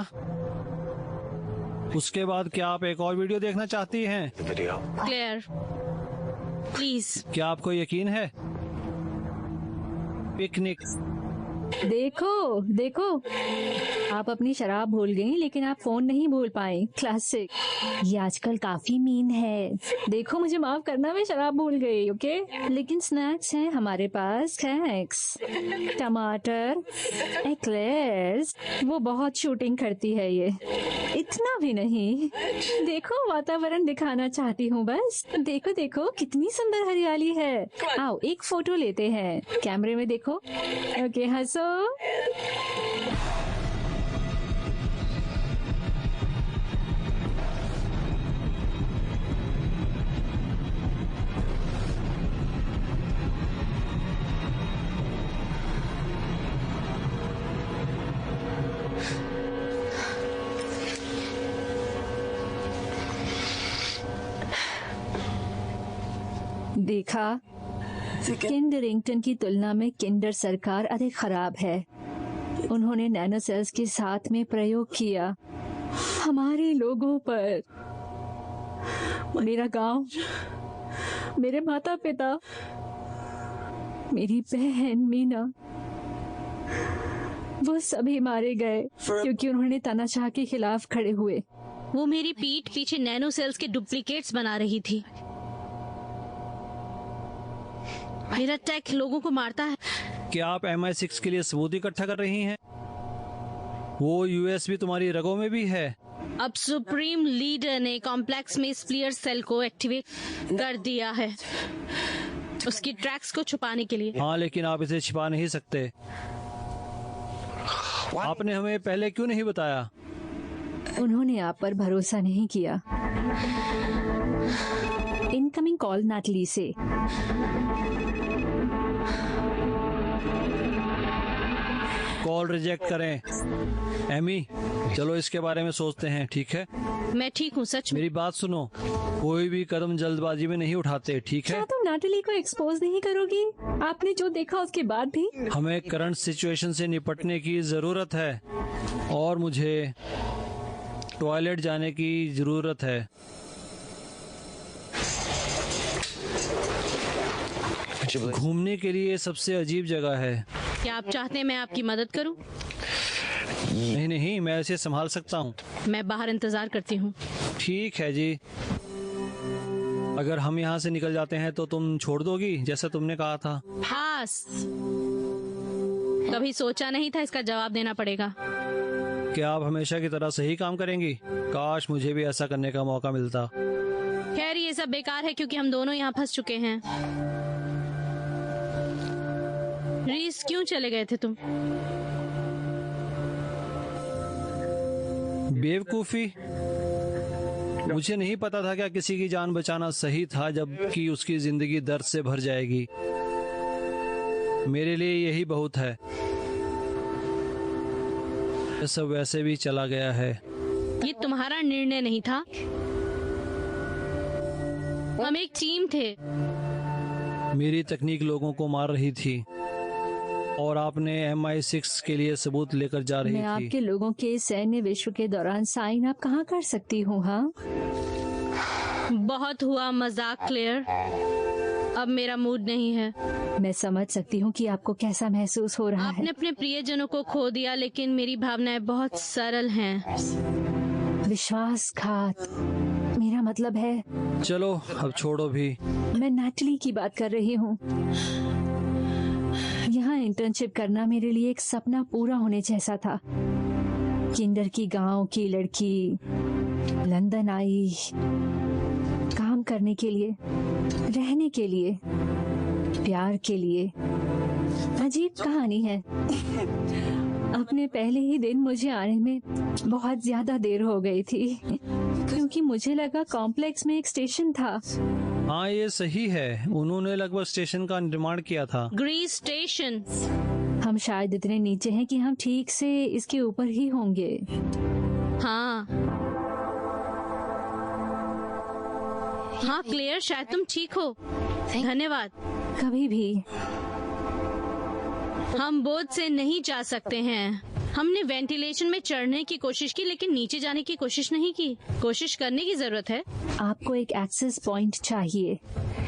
Speaker 2: उसके बाद क्या आप एक और वीडियो देखना चाहती हैं?
Speaker 6: The video.
Speaker 3: Claire, please.
Speaker 2: क्या आपको यकीन है? पिकनिक।
Speaker 5: देखो देखो, आप अपनी शराब भूल गई, लेकिन आप फोन नहीं भूल पाए। क्लासिक। ये आजकल काफी मीन है। देखो, मुझे माफ करना, मैं शराब भूल गई। ओके, लेकिन स्नैक्स हैं हमारे पास। स्नैक्स, टमाटर, एक्लेयर्स। वो बहुत शूटिंग करती है ये। इतना भी नहीं। देखो, वातावरण दिखाना चाहती हूँ बस। देखो देखो, कितनी सुंदर हरियाली है। आओ एक फोटो लेते हैं। कैमरे में देखो। ओके, हंसो। देखा, किंडरिंगटन की तुलना में किंडर सरकार अधिक खराब है। उन्होंने नैनो सेल्स के साथ में प्रयोग किया हमारे लोगों पर। मेरा गांव, मेरे माता पिता, मेरी बहन मीना, वो सभी मारे गए क्योंकि उन्होंने तानाशाह के खिलाफ खड़े हुए।
Speaker 3: वो मेरी पीठ पीछे नैनो सेल्स के डुप्लीकेट्स बना रही थी। मेरा टेक लोगों को मारता है।
Speaker 2: क्या आप MI6 के लिए सबूत इकट्ठा कर रही हैं? वो USB तुम्हारी रगों में भी है।
Speaker 3: अब सुप्रीम लीडर ने कॉम्प्लेक्स में स्प्लियर सेल को एक्टिवेट कर दिया है उसकी ट्रैक्स को छुपाने के लिए।
Speaker 2: हाँ, लेकिन आप इसे छिपा नहीं सकते। आपने हमें पहले क्यों नहीं बताया?
Speaker 5: उन्होंने आप पर भरोसा नहीं किया। इनकमिंग कॉल नाटली से।
Speaker 2: कॉल रिजेक्ट करें। एमी, चलो इसके बारे में सोचते हैं, ठीक है?
Speaker 3: मैं ठीक हूँ, सच में।
Speaker 2: मेरी बात सुनो, कोई भी कदम जल्दबाजी में नहीं उठाते, ठीक है?
Speaker 5: क्या तुम नाटली को एक्सपोज नहीं करोगी? आपने जो देखा उसके बाद भी।
Speaker 2: हमें करंट सिचुएशन से निपटने की जरूरत है और मुझे टॉयलेट जाने की जरूरत है। घूमने के लिए सबसे अजीब जगह है।
Speaker 3: क्या आप चाहते हैं मैं आपकी मदद करूं?
Speaker 2: नहीं नहीं, मैं इसे संभाल सकता हूँ।
Speaker 3: मैं बाहर इंतजार करती हूँ।
Speaker 2: ठीक है जी। अगर हम यहाँ से निकल जाते हैं तो तुम छोड़ दोगी जैसा तुमने कहा था?
Speaker 3: हास, कभी सोचा नहीं था इसका जवाब देना पड़ेगा।
Speaker 2: क्या आप हमेशा की तरह सही काम करेंगी? काश मुझे भी ऐसा करने का मौका मिलता।
Speaker 3: खैर, ये सब बेकार है क्योंकि हम दोनों यहाँ फंस चुके हैं। रीस, क्यों चले गए थे तुम?
Speaker 2: बेवकूफी। मुझे नहीं पता था क्या किसी की जान बचाना सही था जबकि उसकी जिंदगी दर्द से भर जाएगी। मेरे लिए यही बहुत है। ये सब वैसे भी चला गया है।
Speaker 3: ये तुम्हारा निर्णय नहीं था। हम एक टीम थे।
Speaker 2: मेरी तकनीक लोगों को मार रही थी और आपने MI6 के लिए सबूत लेकर जा रही
Speaker 5: मैं
Speaker 2: थी।
Speaker 5: आपके लोगों के सैन्य विश्व के दौरान साइन अप कहाँ कर सकती हूँ? हाँ,
Speaker 3: बहुत हुआ मजाक क्लेयर, अब मेरा मूड नहीं है।
Speaker 5: मैं समझ सकती हूँ कि आपको कैसा महसूस हो रहा
Speaker 3: आपने
Speaker 5: है।
Speaker 3: अपने प्रियजनों को खो दिया, लेकिन मेरी भावनाएं बहुत सरल हैं।
Speaker 5: विश्वासघात, मेरा मतलब है।
Speaker 2: चलो अब छोड़ो भी।
Speaker 5: मैं नाटली की बात कर रही हूँ। यहाँ इंटर्नशिप करना मेरे लिए एक सपना पूरा होने जैसा था। किंडर की गांव की लड़की लंदन आई काम करने के लिए, रहने के लिए, प्यार के लिए। अजीब कहानी है। अपने पहले ही दिन मुझे आने में बहुत ज्यादा देर हो गई थी क्योंकि मुझे लगा कॉम्प्लेक्स में एक स्टेशन था।
Speaker 2: हाँ, ये सही है। उन्होंने लगभग स्टेशन का निर्माण किया था।
Speaker 3: Grease station.
Speaker 5: हम शायद इतने नीचे हैं कि हम ठीक से इसके ऊपर ही होंगे।
Speaker 3: हाँ हाँ क्लियर, शायद तुम ठीक हो। धन्यवाद।
Speaker 5: कभी भी।
Speaker 3: हम बोझ से नहीं जा सकते हैं। हमने वेंटिलेशन में चढ़ने की कोशिश की लेकिन नीचे जाने की कोशिश नहीं की। कोशिश करने की जरूरत है।
Speaker 5: आपको एक एक्सेस पॉइंट चाहिए।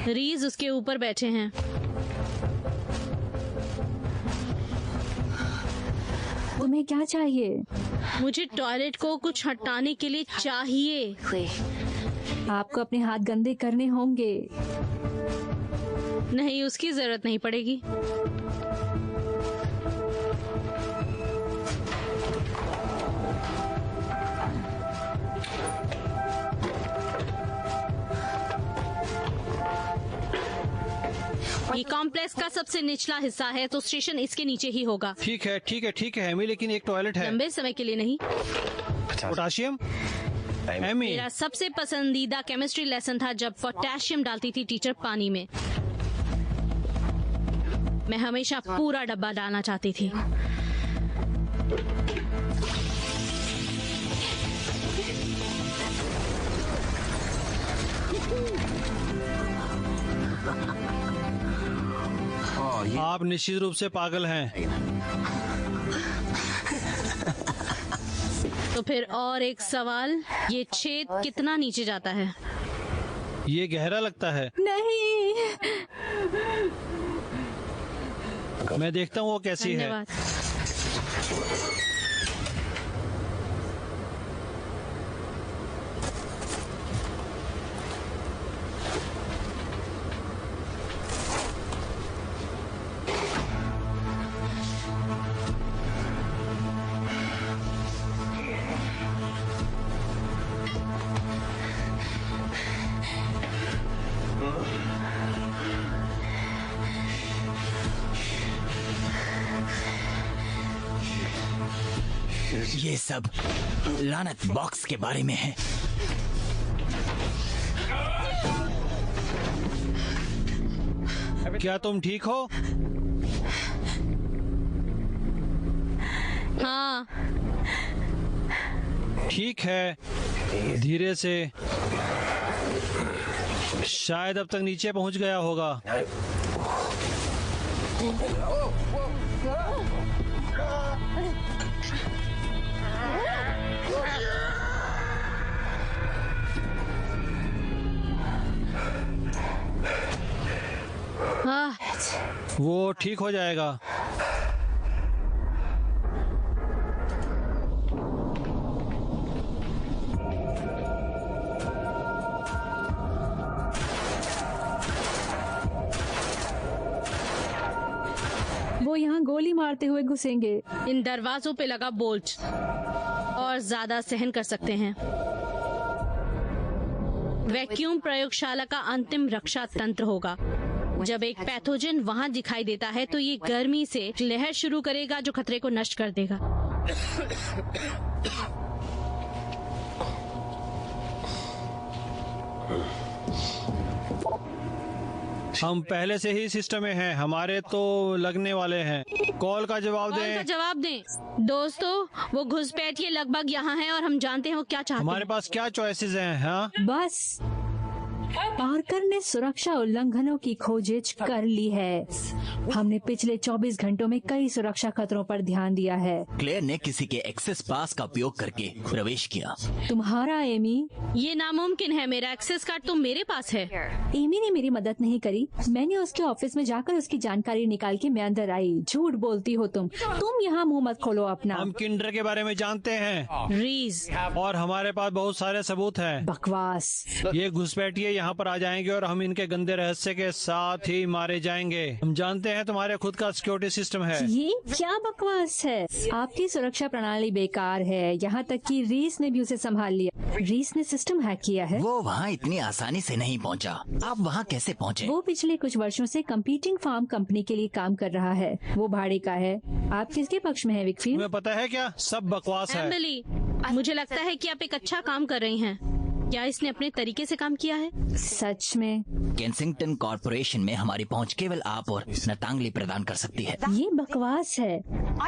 Speaker 3: रीज उसके ऊपर बैठे हैं।
Speaker 5: तुम्हें क्या चाहिए?
Speaker 3: मुझे टॉयलेट को कुछ हटाने के लिए चाहिए।
Speaker 5: आपको अपने हाथ गंदे करने होंगे।
Speaker 3: नहीं, उसकी जरूरत नहीं पड़ेगी। ये कॉम्प्लेक्स का सबसे निचला हिस्सा है तो स्टेशन इसके नीचे ही होगा।
Speaker 2: ठीक है ठीक है ठीक है एमी, लेकिन एक टॉयलेट है।
Speaker 3: लंबे समय के लिए नहीं।
Speaker 2: पोटाशियम। एमी,
Speaker 3: मेरा सबसे पसंदीदा केमिस्ट्री लेसन था जब पोटेशियम डालती थी टीचर पानी में। मैं हमेशा पूरा डब्बा डालना चाहती थी।
Speaker 2: आप निश्चित रूप से पागल हैं।
Speaker 3: तो फिर और एक सवाल, ये छेद कितना नीचे जाता है?
Speaker 2: ये गहरा लगता है।
Speaker 5: नहीं।
Speaker 2: मैं देखता हूँ वो कैसी है।
Speaker 3: धन्यवाद।
Speaker 4: ये सब लानत बॉक्स के बारे में है।
Speaker 2: क्या तुम ठीक हो?
Speaker 3: हाँ,
Speaker 2: ठीक है, धीरे से। शायद अब तक नीचे पहुंच गया होगा।
Speaker 3: हाँ,
Speaker 2: वो ठीक हो जाएगा।
Speaker 5: वो यहाँ गोली मारते हुए घुसेंगे।
Speaker 3: इन दरवाजों पे लगा बोल्ट और ज्यादा सहन कर सकते हैं। वैक्यूम प्रयोगशाला का अंतिम रक्षा तंत्र होगा। जब एक पैथोजन वहां दिखाई देता है तो ये गर्मी से लहर शुरू करेगा जो खतरे को नष्ट कर देगा।
Speaker 2: हम पहले से ही सिस्टम में हैं, हमारे तो लगने वाले हैं। कॉल का जवाब
Speaker 3: कॉल का
Speaker 2: दें।
Speaker 3: जवाब दें। दोस्तों, वो घुसपैठिए लगभग यहाँ हैं और हम जानते हैं वो क्या चाहते
Speaker 2: हमारे
Speaker 3: हैं।
Speaker 2: पास क्या चॉइसेस हैं? हाँ,
Speaker 5: बस पार्कर ने सुरक्षा उल्लंघनों की खोज कर ली है। हमने पिछले 24 घंटों में कई सुरक्षा खतरों पर ध्यान दिया है।
Speaker 4: क्लेयर ने किसी के एक्सेस पास का उपयोग करके प्रवेश किया।
Speaker 5: तुम्हारा एमी।
Speaker 3: ये नामुमकिन है। मेरा एक्सेस कार्ड तो मेरे पास है।
Speaker 5: एमी ने मेरी मदद नहीं करी। मैंने उसके ऑफिस में जाकर उसकी जानकारी निकाल के मैं अंदर आई। झूठ बोलती हो तुम यहाँ मुंह मत खोलो अपना।
Speaker 2: हम किंडर के बारे में जानते हैं
Speaker 3: रीज,
Speaker 2: और हमारे पास बहुत सारे सबूत हैं।
Speaker 5: बकवास।
Speaker 2: ये घुसपैठिए यहाँ पर आ जाएंगे और हम इनके गंदे रहस्य के साथ ही मारे जाएंगे। हम जानते हैं तुम्हारे खुद का सिक्योरिटी सिस्टम है।
Speaker 5: ये क्या बकवास है? आपकी सुरक्षा प्रणाली बेकार है। यहाँ तक कि रीस ने भी उसे संभाल लिया। रीस ने सिस्टम हैक किया है।
Speaker 4: वो वहाँ इतनी आसानी से नहीं पहुँचा। आप वहाँ कैसे पहुँचे?
Speaker 5: वो पिछले कुछ वर्षों से कंपीटिंग फार्म कंपनी के लिए काम कर रहा है। वो भाड़े का है। आप किसके पक्ष में है विकफील्ड?
Speaker 2: तुम्हें पता है क्या, सब बकवास है।
Speaker 3: एमिली, मुझे लगता है कि आप एक अच्छा काम कर रही हैं। क्या इसने अपने तरीके से काम किया है?
Speaker 5: सच में?
Speaker 4: केंसिंगटन कॉर्पोरेशन में हमारी पहुंच केवल आप और नतांगली प्रदान कर सकती है।
Speaker 5: ये बकवास है।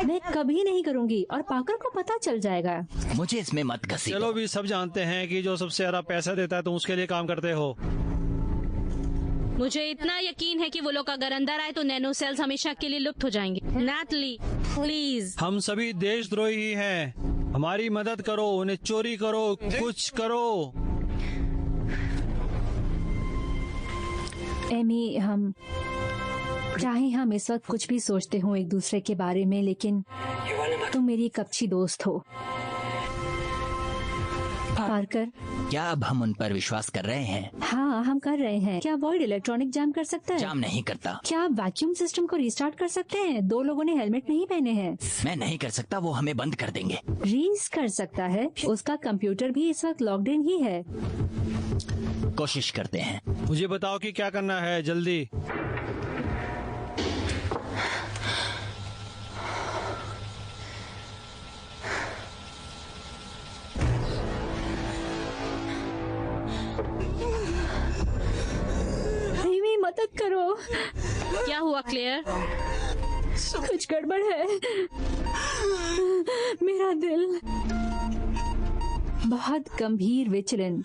Speaker 5: मैं कभी नहीं करूँगी और पाकर को पता चल जाएगा।
Speaker 4: मुझे इसमें मत घसीटो।
Speaker 2: चलो, भी सब जानते हैं कि जो सबसे ज्यादा पैसा देता है तुम उसके लिए काम करते हो।
Speaker 3: मुझे इतना यकीन है कि वो लोग अगर अंदर आए तो नैनो सेल्स हमेशा के लिए लुप्त हो जाएंगे। Natalie, please.
Speaker 2: हम सभी देशद्रोही ही हैं। हमारी मदद करो, उन्हें चोरी करो, कुछ करो।
Speaker 5: एमी, हम चाहे हम इस वक्त कुछ भी सोचते हो एक दूसरे के बारे में, लेकिन तुम मेरी एक अच्छी दोस्त हो। पार्कर,
Speaker 4: क्या अब हम उन पर विश्वास कर रहे हैं?
Speaker 5: हाँ, हम कर रहे हैं। क्या वॉइड इलेक्ट्रॉनिक जाम कर सकता है?
Speaker 4: जाम नहीं करता।
Speaker 5: क्या आप वैक्यूम सिस्टम को रिस्टार्ट कर सकते हैं? 2 लोगों ने हेलमेट नहीं पहने हैं।
Speaker 4: मैं नहीं कर सकता, वो हमें बंद कर देंगे।
Speaker 5: रीस कर सकता है। उसका कंप्यूटर भी इस वक्त लॉक्ड इन ही है।
Speaker 4: कोशिश करते हैं।
Speaker 2: मुझे बताओ कि क्या करना है, जल्दी।
Speaker 5: एमी, मदद करो।
Speaker 3: क्या हुआ क्लेयर?
Speaker 5: कुछ गड़बड़ है। मेरा दिल बहुत गंभीर विचलन।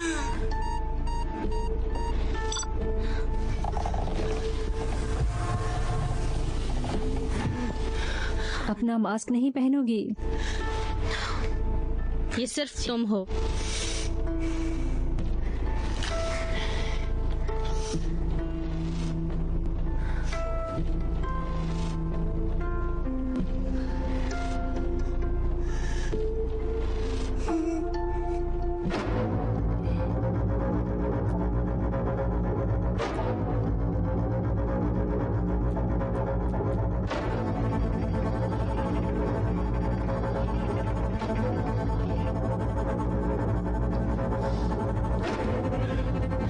Speaker 5: अपना मास्क नहीं पहनोगी?
Speaker 3: ये सिर्फ तुम हो।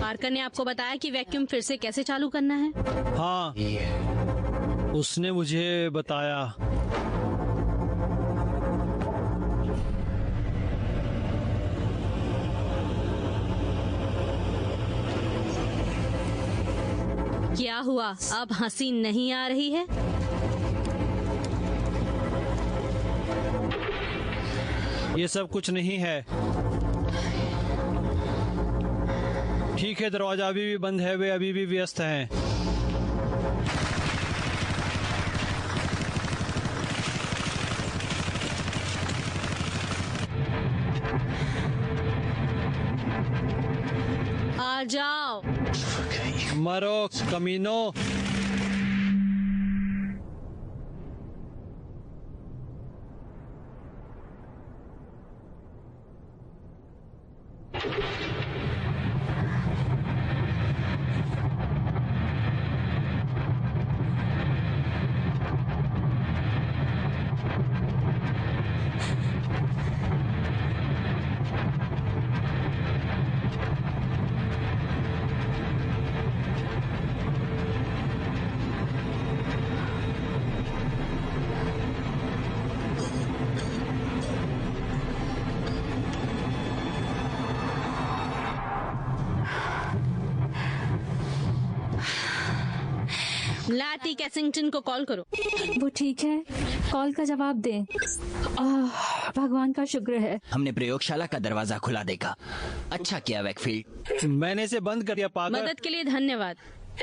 Speaker 3: पार्कर ने आपको बताया कि वैक्यूम फिर से कैसे चालू करना है?
Speaker 2: हाँ, उसने मुझे बताया।
Speaker 3: क्या हुआ? अब हंसी नहीं आ रही है?
Speaker 2: ये सब कुछ नहीं है। ठीक है, दरवाजा अभी भी बंद है, वे अभी भी व्यस्त हैं।
Speaker 3: आ जाओ।
Speaker 2: मरो कमीनो।
Speaker 3: लैटी कैसिंगटन को कॉल करो।
Speaker 5: वो ठीक है, कॉल का जवाब दें। भगवान का शुक्र है।
Speaker 4: हमने प्रयोगशाला का दरवाजा खुला देखा। अच्छा किया वैकफील्ड।
Speaker 2: मैंने इसे बंद कर दिया पार्कर।
Speaker 3: मदद के लिए धन्यवाद।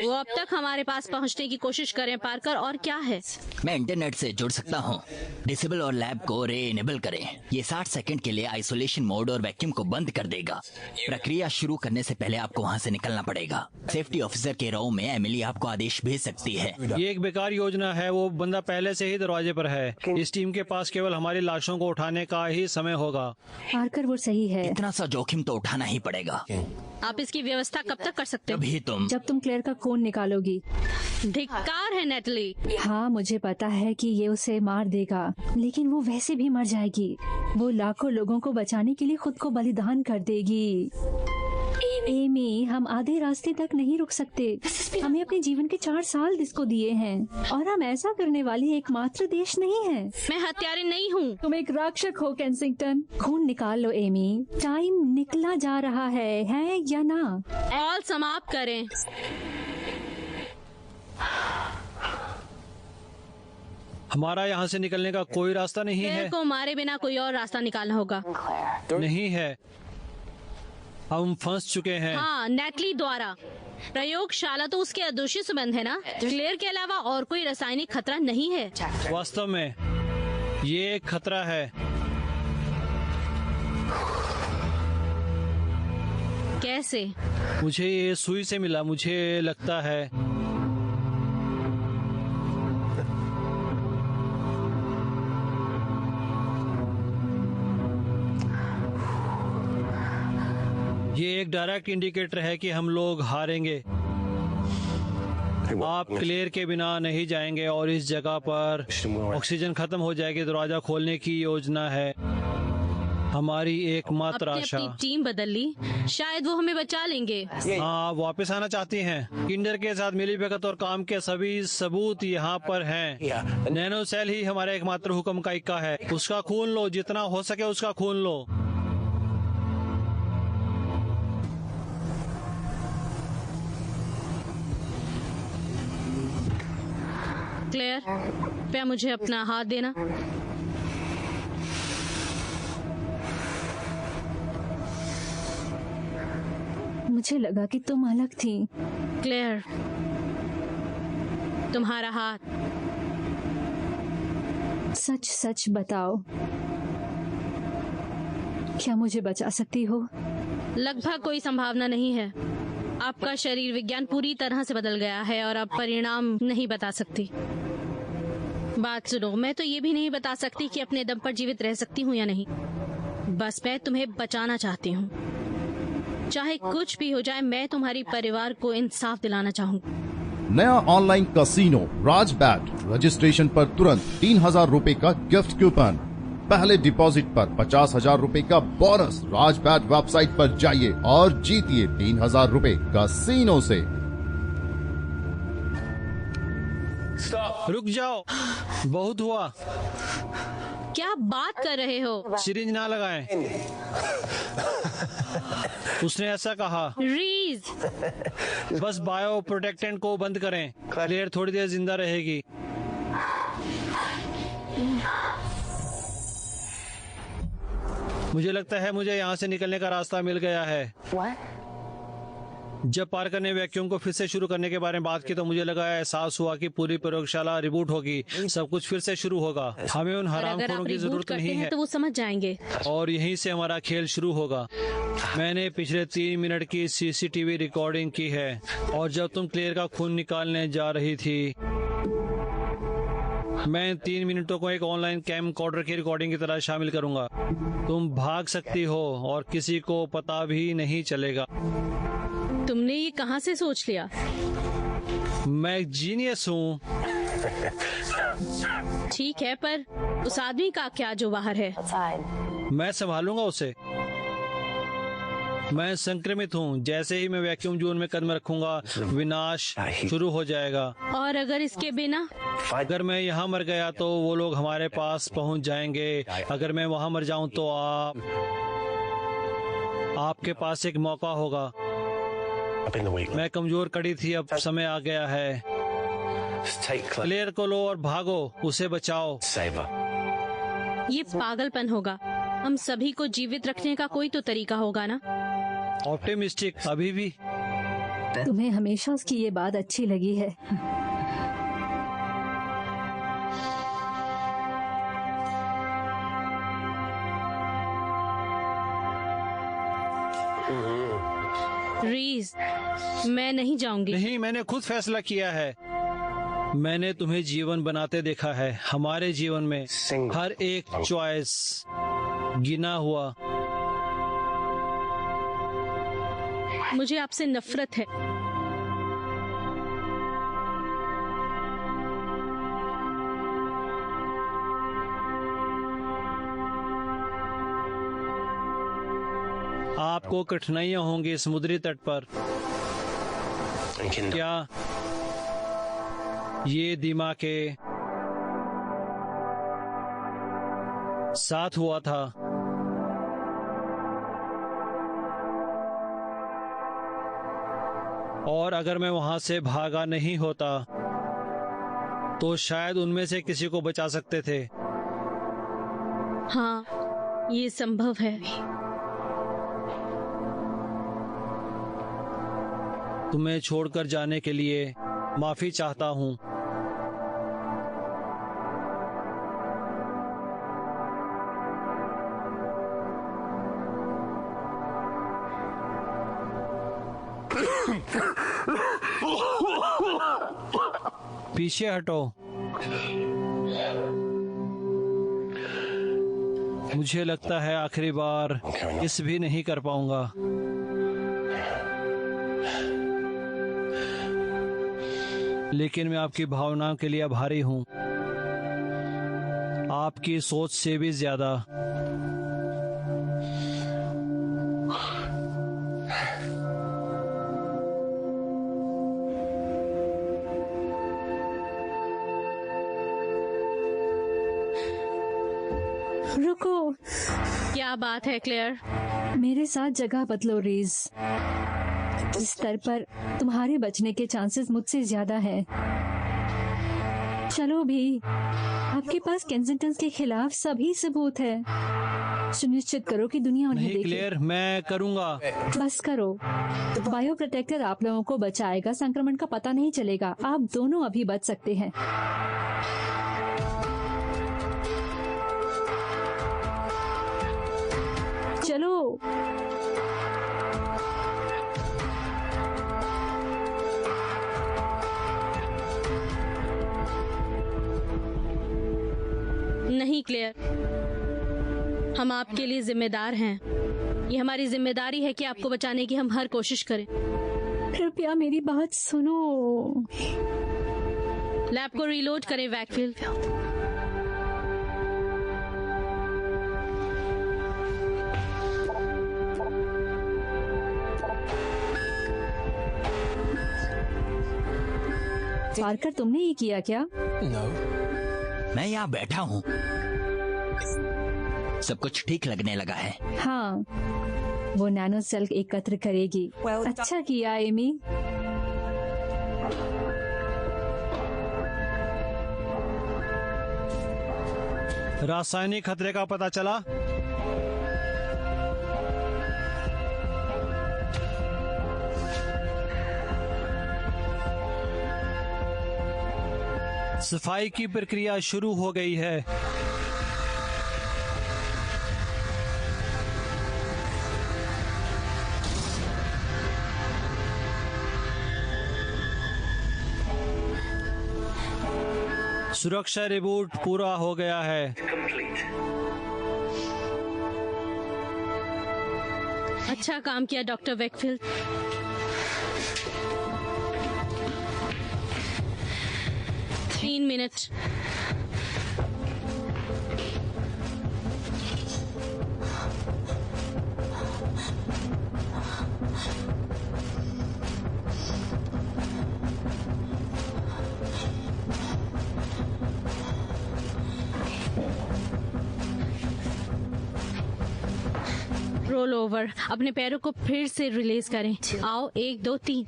Speaker 3: वो अब तक हमारे पास पहुंचने की कोशिश करें पार्कर। और क्या है?
Speaker 4: मैं इंटरनेट से जुड़ सकता हूँ। डिसेबल और लैब को रे इनेबल करें। ये 60 सेकंड के लिए आइसोलेशन मोड और वैक्यूम को बंद कर देगा। प्रक्रिया शुरू करने से पहले आपको वहाँ से निकलना पड़ेगा। सेफ्टी ऑफिसर के रो में एमिली आपको आदेश भेज सकती है।
Speaker 2: ये एक बेकार योजना है। वो बंदा पहले से ही दरवाजे पर है। इस टीम के पास केवल हमारी लाशों को उठाने का ही समय होगा।
Speaker 5: पार्कर वो सही है।
Speaker 4: इतना सा जोखिम तो उठाना ही पड़ेगा।
Speaker 3: आप इसकी व्यवस्था कब तक कर सकते हो?
Speaker 4: अभी तुम
Speaker 5: जब तुम क्लेयर का खून निकालोगी।
Speaker 3: धिक्कार है नेटली।
Speaker 5: हाँ, मुझे पता है कि ये उसे मार देगा, लेकिन वो वैसे भी मर जाएगी। वो लाखों लोगों को बचाने के लिए खुद को बलिदान कर देगी। एमी, हम आधे रास्ते तक नहीं रुक सकते। हमें अपने जीवन के 4 साल इसको दिए हैं और हम ऐसा करने वाली एकमात्र देश नहीं है।
Speaker 3: मैं हत्यारे नहीं हूँ।
Speaker 5: तुम एक रक्षक हो कैंसिंगटन। खून निकाल लो एमी, टाइम निकला जा रहा है या ना?
Speaker 3: ऑल समाप्त करें।
Speaker 2: हमारा यहाँ से निकलने का कोई रास्ता नहीं
Speaker 3: क्लेयर
Speaker 2: है।
Speaker 3: को मारे बिना कोई और रास्ता निकालना होगा।
Speaker 2: नहीं है, हम फंस चुके हैं।
Speaker 3: हाँ, नेटली द्वारा। प्रयोगशाला तो उसके अदोषी संबंध है ना? क्लेयर के अलावा और कोई रासायनिक खतरा नहीं है।
Speaker 2: वास्तव में ये एक खतरा है।
Speaker 3: कैसे?
Speaker 2: मुझे ये सुई से मिला। मुझे लगता है ये एक डायरेक्ट इंडिकेटर है कि हम लोग हारेंगे। आप क्लियर के बिना नहीं जाएंगे और इस जगह पर ऑक्सीजन खत्म हो जाएगी। दरवाजा खोलने की योजना है हमारी एकमात्र
Speaker 3: आपने
Speaker 2: आशा।
Speaker 3: अपनी टीम बदल ली। शायद वो हमें बचा लेंगे।
Speaker 2: हाँ, वापस आना चाहती हैं। किंडर के साथ मिलीभगत और काम के सभी सबूत यहाँ पर हैं। नैनो सेल ही हमारा एकमात्र हुक्म का इक्का है। उसका खून लो, जितना हो सके उसका खून लो।
Speaker 3: क्लेयर, क्या मुझे अपना हाथ देना?
Speaker 5: मुझे लगा कि तुम अलग थी।
Speaker 3: क्लेयर, तुम्हारा हाथ।
Speaker 5: सच सच बताओ। क्या मुझे बचा सकती हो?
Speaker 3: लगभग कोई संभावना नहीं है। आपका शरीर विज्ञान पूरी तरह से बदल गया है और अब परिणाम नहीं बता सकती। बात सुनो, मैं तो ये भी नहीं बता सकती कि अपने दम पर जीवित रह सकती हूँ या नहीं। बस मैं तुम्हें बचाना चाहती हूँ। चाहे कुछ भी हो जाए, मैं तुम्हारी परिवार को इंसाफ दिलाना चाहूँगी।
Speaker 1: नया ऑनलाइन कसिनो राज बैट, रजिस्ट्रेशन पर तुरंत 3,000 रूपए का गिफ्ट कूपन, पहले डिपॉजिट पर 50,000 रूपए का बोनस। राज बैट वेबसाइट पर जाइए और जीतिए 3,000 रूपए कसिनो से।
Speaker 2: रुक जाओ, बहुत हुआ।
Speaker 3: क्या बात कर रहे हो?
Speaker 2: सिरिंज ना लगाएं। उसने ऐसा कहा।
Speaker 3: रीज,
Speaker 2: बस बायो प्रोटेक्टेंट को बंद करें। क्लेयर थोड़ी देर जिंदा रहेगी। मुझे लगता है मुझे यहाँ से निकलने का रास्ता मिल गया है। जब पार्कर ने वैक्यूम को फिर से शुरू करने के बारे में बात की तो मुझे लगा, एहसास हुआ कि पूरी प्रयोगशाला रिबूट होगी, सब कुछ फिर से शुरू होगा। हमें उन
Speaker 3: अगर
Speaker 2: हरामखोरों
Speaker 3: आप
Speaker 2: की
Speaker 3: रिबूट
Speaker 2: जरूरत
Speaker 3: करते
Speaker 2: नहीं
Speaker 3: हैं
Speaker 2: है
Speaker 3: तो वो समझ जाएंगे।
Speaker 2: और यहीं से हमारा खेल शुरू होगा। मैंने पिछले 3 मिनट की सीसीटीवी रिकॉर्डिंग की है और जब तुम क्लेयर का खून निकालने जा रही थी, मैं 3 मिनटों को एक ऑनलाइन कैम कॉर्डर की रिकॉर्डिंग की तरह शामिल करूंगा। तुम भाग सकती हो और किसी को पता भी नहीं चलेगा।
Speaker 3: तुमने ये कहाँ से सोच लिया?
Speaker 2: मैं एक जीनियस हूँ।
Speaker 3: ठीक है, पर उस आदमी का क्या जो बाहर है?
Speaker 2: मैं संभालूंगा उसे। मैं संक्रमित हूँ। जैसे ही मैं वैक्यूम जोन में कदम रखूंगा, विनाश शुरू हो जाएगा।
Speaker 3: और अगर इसके बिना?
Speaker 2: अगर मैं यहाँ मर गया तो वो लोग हमारे पास पहुँच जाएंगे। अगर मैं वहाँ मर जाऊँ तो आपके पास एक मौका होगा। मैं कमजोर कड़ी थी, अब समय आ गया है। क्लेयर को लो और भागो, उसे बचाओ।
Speaker 3: ये पागलपन होगा। हम सभी को जीवित रखने का कोई तो तरीका होगा ना?
Speaker 2: ऑप्टिमिस्टिक अभी भी।
Speaker 5: तुम्हें हमेशा उसकी ये बात अच्छी लगी है।
Speaker 3: रीज, मैं नहीं जाऊंगी।
Speaker 2: नहीं, मैंने खुद फैसला किया है। मैंने तुम्हें जीवन बनाते देखा है। हमारे जीवन में हर एक चॉइस गिना हुआ।
Speaker 3: मुझे आपसे नफरत है।
Speaker 2: आपको कठिनाइयां होंगी समुद्री तट पर। क्या ये दिमाग के साथ हुआ था? और अगर मैं वहां से भागा नहीं होता तो शायद उनमें से किसी को बचा सकते थे।
Speaker 3: हाँ, ये संभव है।
Speaker 2: तुम्हें छोड़कर जाने के लिए माफी चाहता हूँ। पीछे हटो। मुझे लगता है आखिरी बार इस भी नहीं कर पाऊंगा। लेकिन मैं आपकी भावनाओं के लिए आभारी हूँ, आपकी सोच से भी ज्यादा।
Speaker 5: रुको,
Speaker 3: क्या बात है क्लेयर?
Speaker 5: मेरे साथ जगह बदलो रीज। इस स्तर पर तुम्हारे बचने के चांसेस मुझसे ज्यादा हैं। चलो भी, आपके पास केंसिंगटन के खिलाफ सभी सबूत है। सुनिश्चित करो कि दुनिया उन्हें
Speaker 2: नहीं
Speaker 5: देखे।
Speaker 2: क्लेयर, मैं करूँगा।
Speaker 5: बस करो। बायो प्रोटेक्टर आप लोगों को बचाएगा, संक्रमण का पता नहीं चलेगा। आप दोनों अभी बच सकते हैं।
Speaker 3: क्लेयर, हम आपके लिए जिम्मेदार हैं। ये हमारी जिम्मेदारी है कि आपको बचाने की हम हर कोशिश करें।
Speaker 5: कृपया मेरी बात सुनो।
Speaker 3: लैब को रीलोड करें वैकफील्ड।
Speaker 5: पार्कर, तुमने ये किया क्या?
Speaker 6: No.
Speaker 4: मैं यहाँ बैठा हूँ, सब कुछ ठीक लगने लगा है।
Speaker 5: हाँ, वो नैनो सेल एकत्र करेगी। अच्छा किया एमी।
Speaker 2: रासायनिक खतरे का पता चला? सफाई की प्रक्रिया शुरू हो गई है। सुरक्षा रिबूट पूरा हो गया है।
Speaker 3: अच्छा काम किया डॉक्टर वैकफील्ड। तीन मिनट। रोल ओवर, अपने पैरों को फिर से रिलीज करें। आओ, 1 2 3।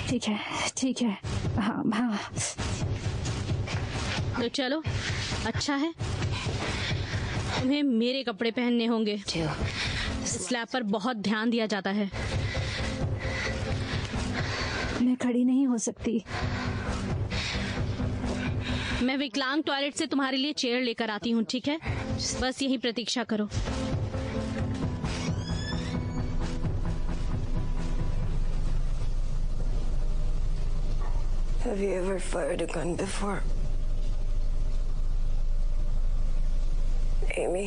Speaker 5: ठीक है, ठीक है। हाँ हाँ।
Speaker 3: तो चलो, अच्छा है। तुम्हें मेरे कपड़े पहनने होंगे। स्लैब पर बहुत ध्यान दिया जाता है।
Speaker 5: मैं खड़ी नहीं हो सकती।
Speaker 3: मैं विकलांग टॉयलेट से तुम्हारे लिए चेयर लेकर आती हूँ, ठीक है? बस यही प्रतीक्षा करो।
Speaker 7: Have you ever fired a gun before? Amy?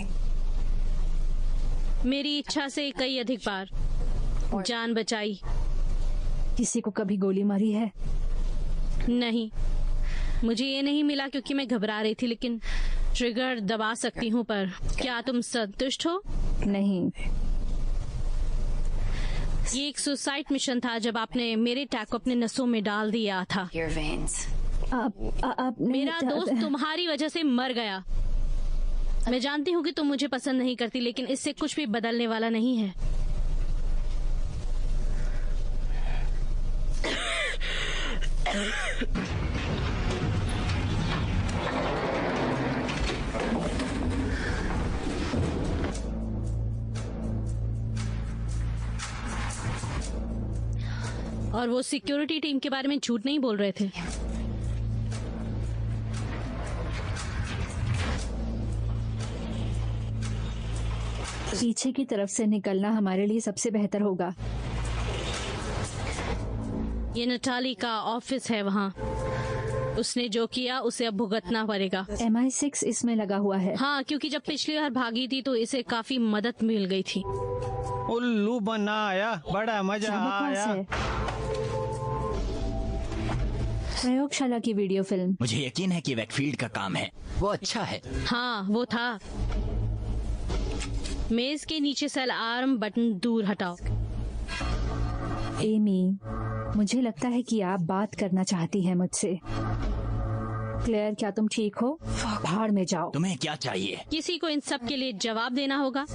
Speaker 3: मेरी इच्छा से कई अधिक बार जान बचाई।
Speaker 5: किसी को कभी गोली मारी है?
Speaker 3: नहीं, मुझे ये नहीं मिला क्योंकि मैं घबरा रही थी, लेकिन ट्रिगर दबा सकती हूँ। पर क्या तुम संतुष्ट हो?
Speaker 5: नहीं।
Speaker 3: ये एक सुसाइड मिशन था जब आपने मेरे टैग को अपने नसों में डाल दिया था।
Speaker 7: Your veins.
Speaker 5: आप
Speaker 3: मेरा दोस्त तुम्हारी वजह से मर गया। मैं जानती हूँ कि तुम मुझे पसंद नहीं करती, लेकिन इससे कुछ भी बदलने वाला नहीं है। और वो सिक्योरिटी टीम के बारे में झूठ नहीं बोल रहे थे।
Speaker 5: पीछे की तरफ से निकलना हमारे लिए सबसे बेहतर होगा।
Speaker 3: ये नटाली का ऑफिस है वहाँ। उसने जो किया उसे अब भुगतना पड़ेगा।
Speaker 5: MI6 इसमें लगा हुआ है।
Speaker 3: हाँ, क्योंकि जब पिछली बार भागी थी तो इसे काफी मदद मिल गई थी।
Speaker 2: उल्लू बना आया, बड़ा मजा
Speaker 5: क्या बकवास
Speaker 2: आया।
Speaker 5: है? प्रयोगशाला की वीडियो फिल्म।
Speaker 4: मुझे यकीन है कि वैकफील्ड का काम है, वो अच्छा है।
Speaker 3: हाँ, वो था। मेज के नीचे सेल आर्म बटन दूर हटाओ।
Speaker 5: एमी, मुझे लगता है कि आप बात करना चाहती हैं मुझसे। क्लेयर, क्या तुम ठीक हो? भाड़ में जाओ।
Speaker 4: तुम्हें क्या चाहिए?
Speaker 3: किसी को इन सब के लिए जवाब देना होगा।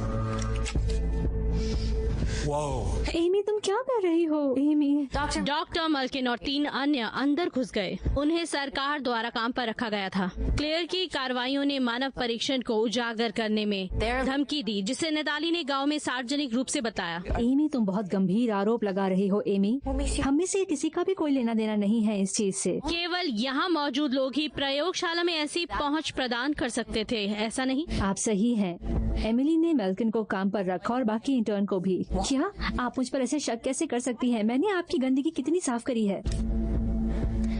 Speaker 5: एमी, तुम क्या कर रही हो? एमी,
Speaker 3: डॉक्टर मल्किन और 3 अन्य अंदर घुस गए। उन्हें सरकार द्वारा काम पर रखा गया था। क्लेयर की कार्रवाइयों ने मानव परीक्षण को उजागर करने में धमकी दी, जिसे नताली ने गांव में सार्वजनिक रूप से बताया।
Speaker 5: एमी, तुम बहुत गंभीर आरोप लगा रही हो। एमी, हम में से किसी का भी कोई लेना देना नहीं है इस चीज से।
Speaker 3: केवल यहाँ मौजूद लोग ही प्रयोगशाला में ऐसी पहुँच प्रदान कर सकते थे, ऐसा नहीं?
Speaker 5: आप सही हैं। एमिली ने मेल्किन को काम पर रखा और बाकी इंटर्न को भी। क्या आप मुझ पर ऐसे शक कैसे कर सकती हैं? मैंने आपकी गंदगी कितनी साफ करी है।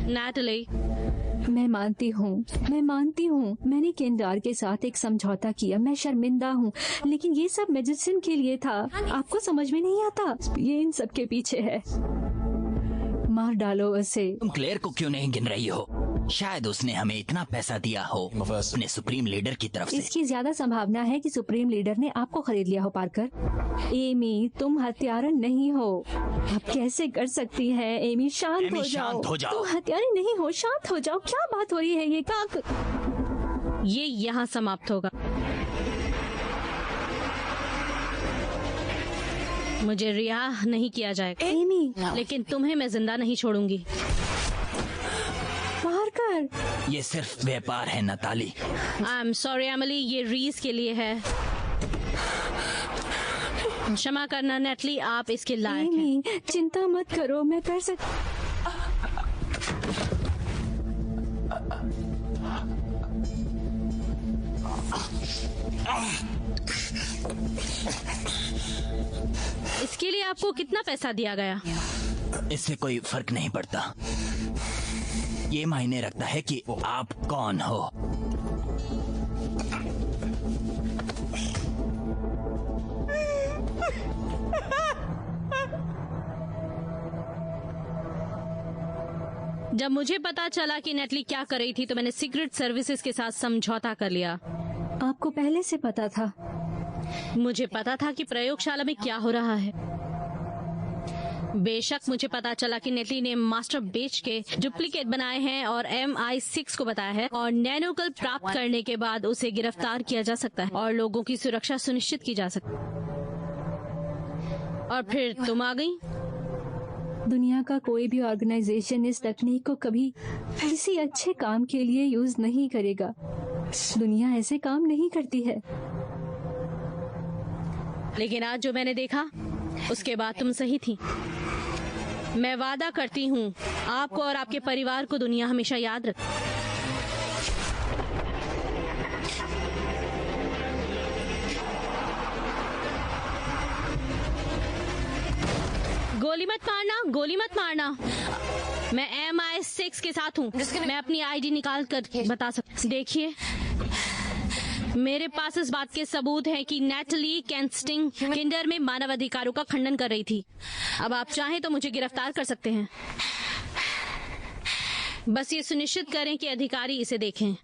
Speaker 3: नैटली,
Speaker 5: मैं मानती हूँ मैंने केंदार के साथ एक समझौता किया। मैं शर्मिंदा हूँ, लेकिन ये सब मेडिसिन के लिए था। आपको समझ में नहीं आता, ये इन सब के पीछे है। मार डालो उसे।
Speaker 4: तुम क्लेयर को क्यों नहीं गिन रही हो? शायद उसने हमें इतना पैसा दिया हो अपने सुप्रीम लीडर की तरफ से।
Speaker 5: इसकी ज्यादा संभावना है कि सुप्रीम लीडर ने आपको खरीद लिया हो पार्कर। एमी, तुम हत्यारन नहीं हो। आप कैसे कर सकती हैं? एमी, शांत हो जाओ। तुम हत्यारन नहीं हो, शांत हो जाओ। क्या बात हो रही है?
Speaker 3: ये यहाँ समाप्त होगा। मुझे रिहा नहीं किया जाएगा
Speaker 5: एमी,
Speaker 3: लेकिन तुम्हें मैं जिंदा नहीं छोड़ूंगी।
Speaker 5: पार्कर,
Speaker 4: ये सिर्फ व्यापार है Natalie.
Speaker 3: I am sorry Emily, ये रीस के लिए है। क्षमा करना नेटली, आप इसके लायक हैं।
Speaker 5: एमी, चिंता मत करो, मैं कर
Speaker 3: इसके लिए आपको कितना पैसा दिया गया?
Speaker 4: इससे कोई फर्क नहीं पड़ता। ये मायने रखता है कि आप कौन हो।
Speaker 3: जब मुझे पता चला कि नेटली क्या कर रही थी तो मैंने सीक्रेट सर्विसेज के साथ समझौता कर लिया।
Speaker 5: आपको पहले से पता था?
Speaker 3: मुझे पता था कि प्रयोगशाला में क्या हो रहा है। बेशक मुझे पता चला कि नेटली ने मास्टर बेच के डुप्लीकेट बनाए हैं और MI6 को बताया है, और नैनोकल प्राप्त करने के बाद उसे गिरफ्तार किया जा सकता है और लोगों की सुरक्षा सुनिश्चित की जा सकती है। और फिर तुम आ गई।
Speaker 5: दुनिया का कोई भी ऑर्गेनाइजेशन इस तकनीक को कभी किसी अच्छे काम के लिए यूज नहीं करेगा। दुनिया ऐसे काम नहीं करती है।
Speaker 3: लेकिन आज जो मैंने देखा उसके बाद तुम सही थी। मैं वादा करती हूँ आपको और आपके परिवार को दुनिया हमेशा याद रखे। गोली मत मारना, गोली मत मारना। मैं MI6 के साथ हूँ। मैं अपनी ID निकाल कर बता सकती। देखिए, मेरे पास इस बात के सबूत हैं कि नेटली कैस्टिंग किंडर में मानव अधिकारों का खंडन कर रही थी। अब आप चाहें तो मुझे गिरफ्तार कर सकते हैं। बस ये सुनिश्चित करें कि अधिकारी इसे देखें।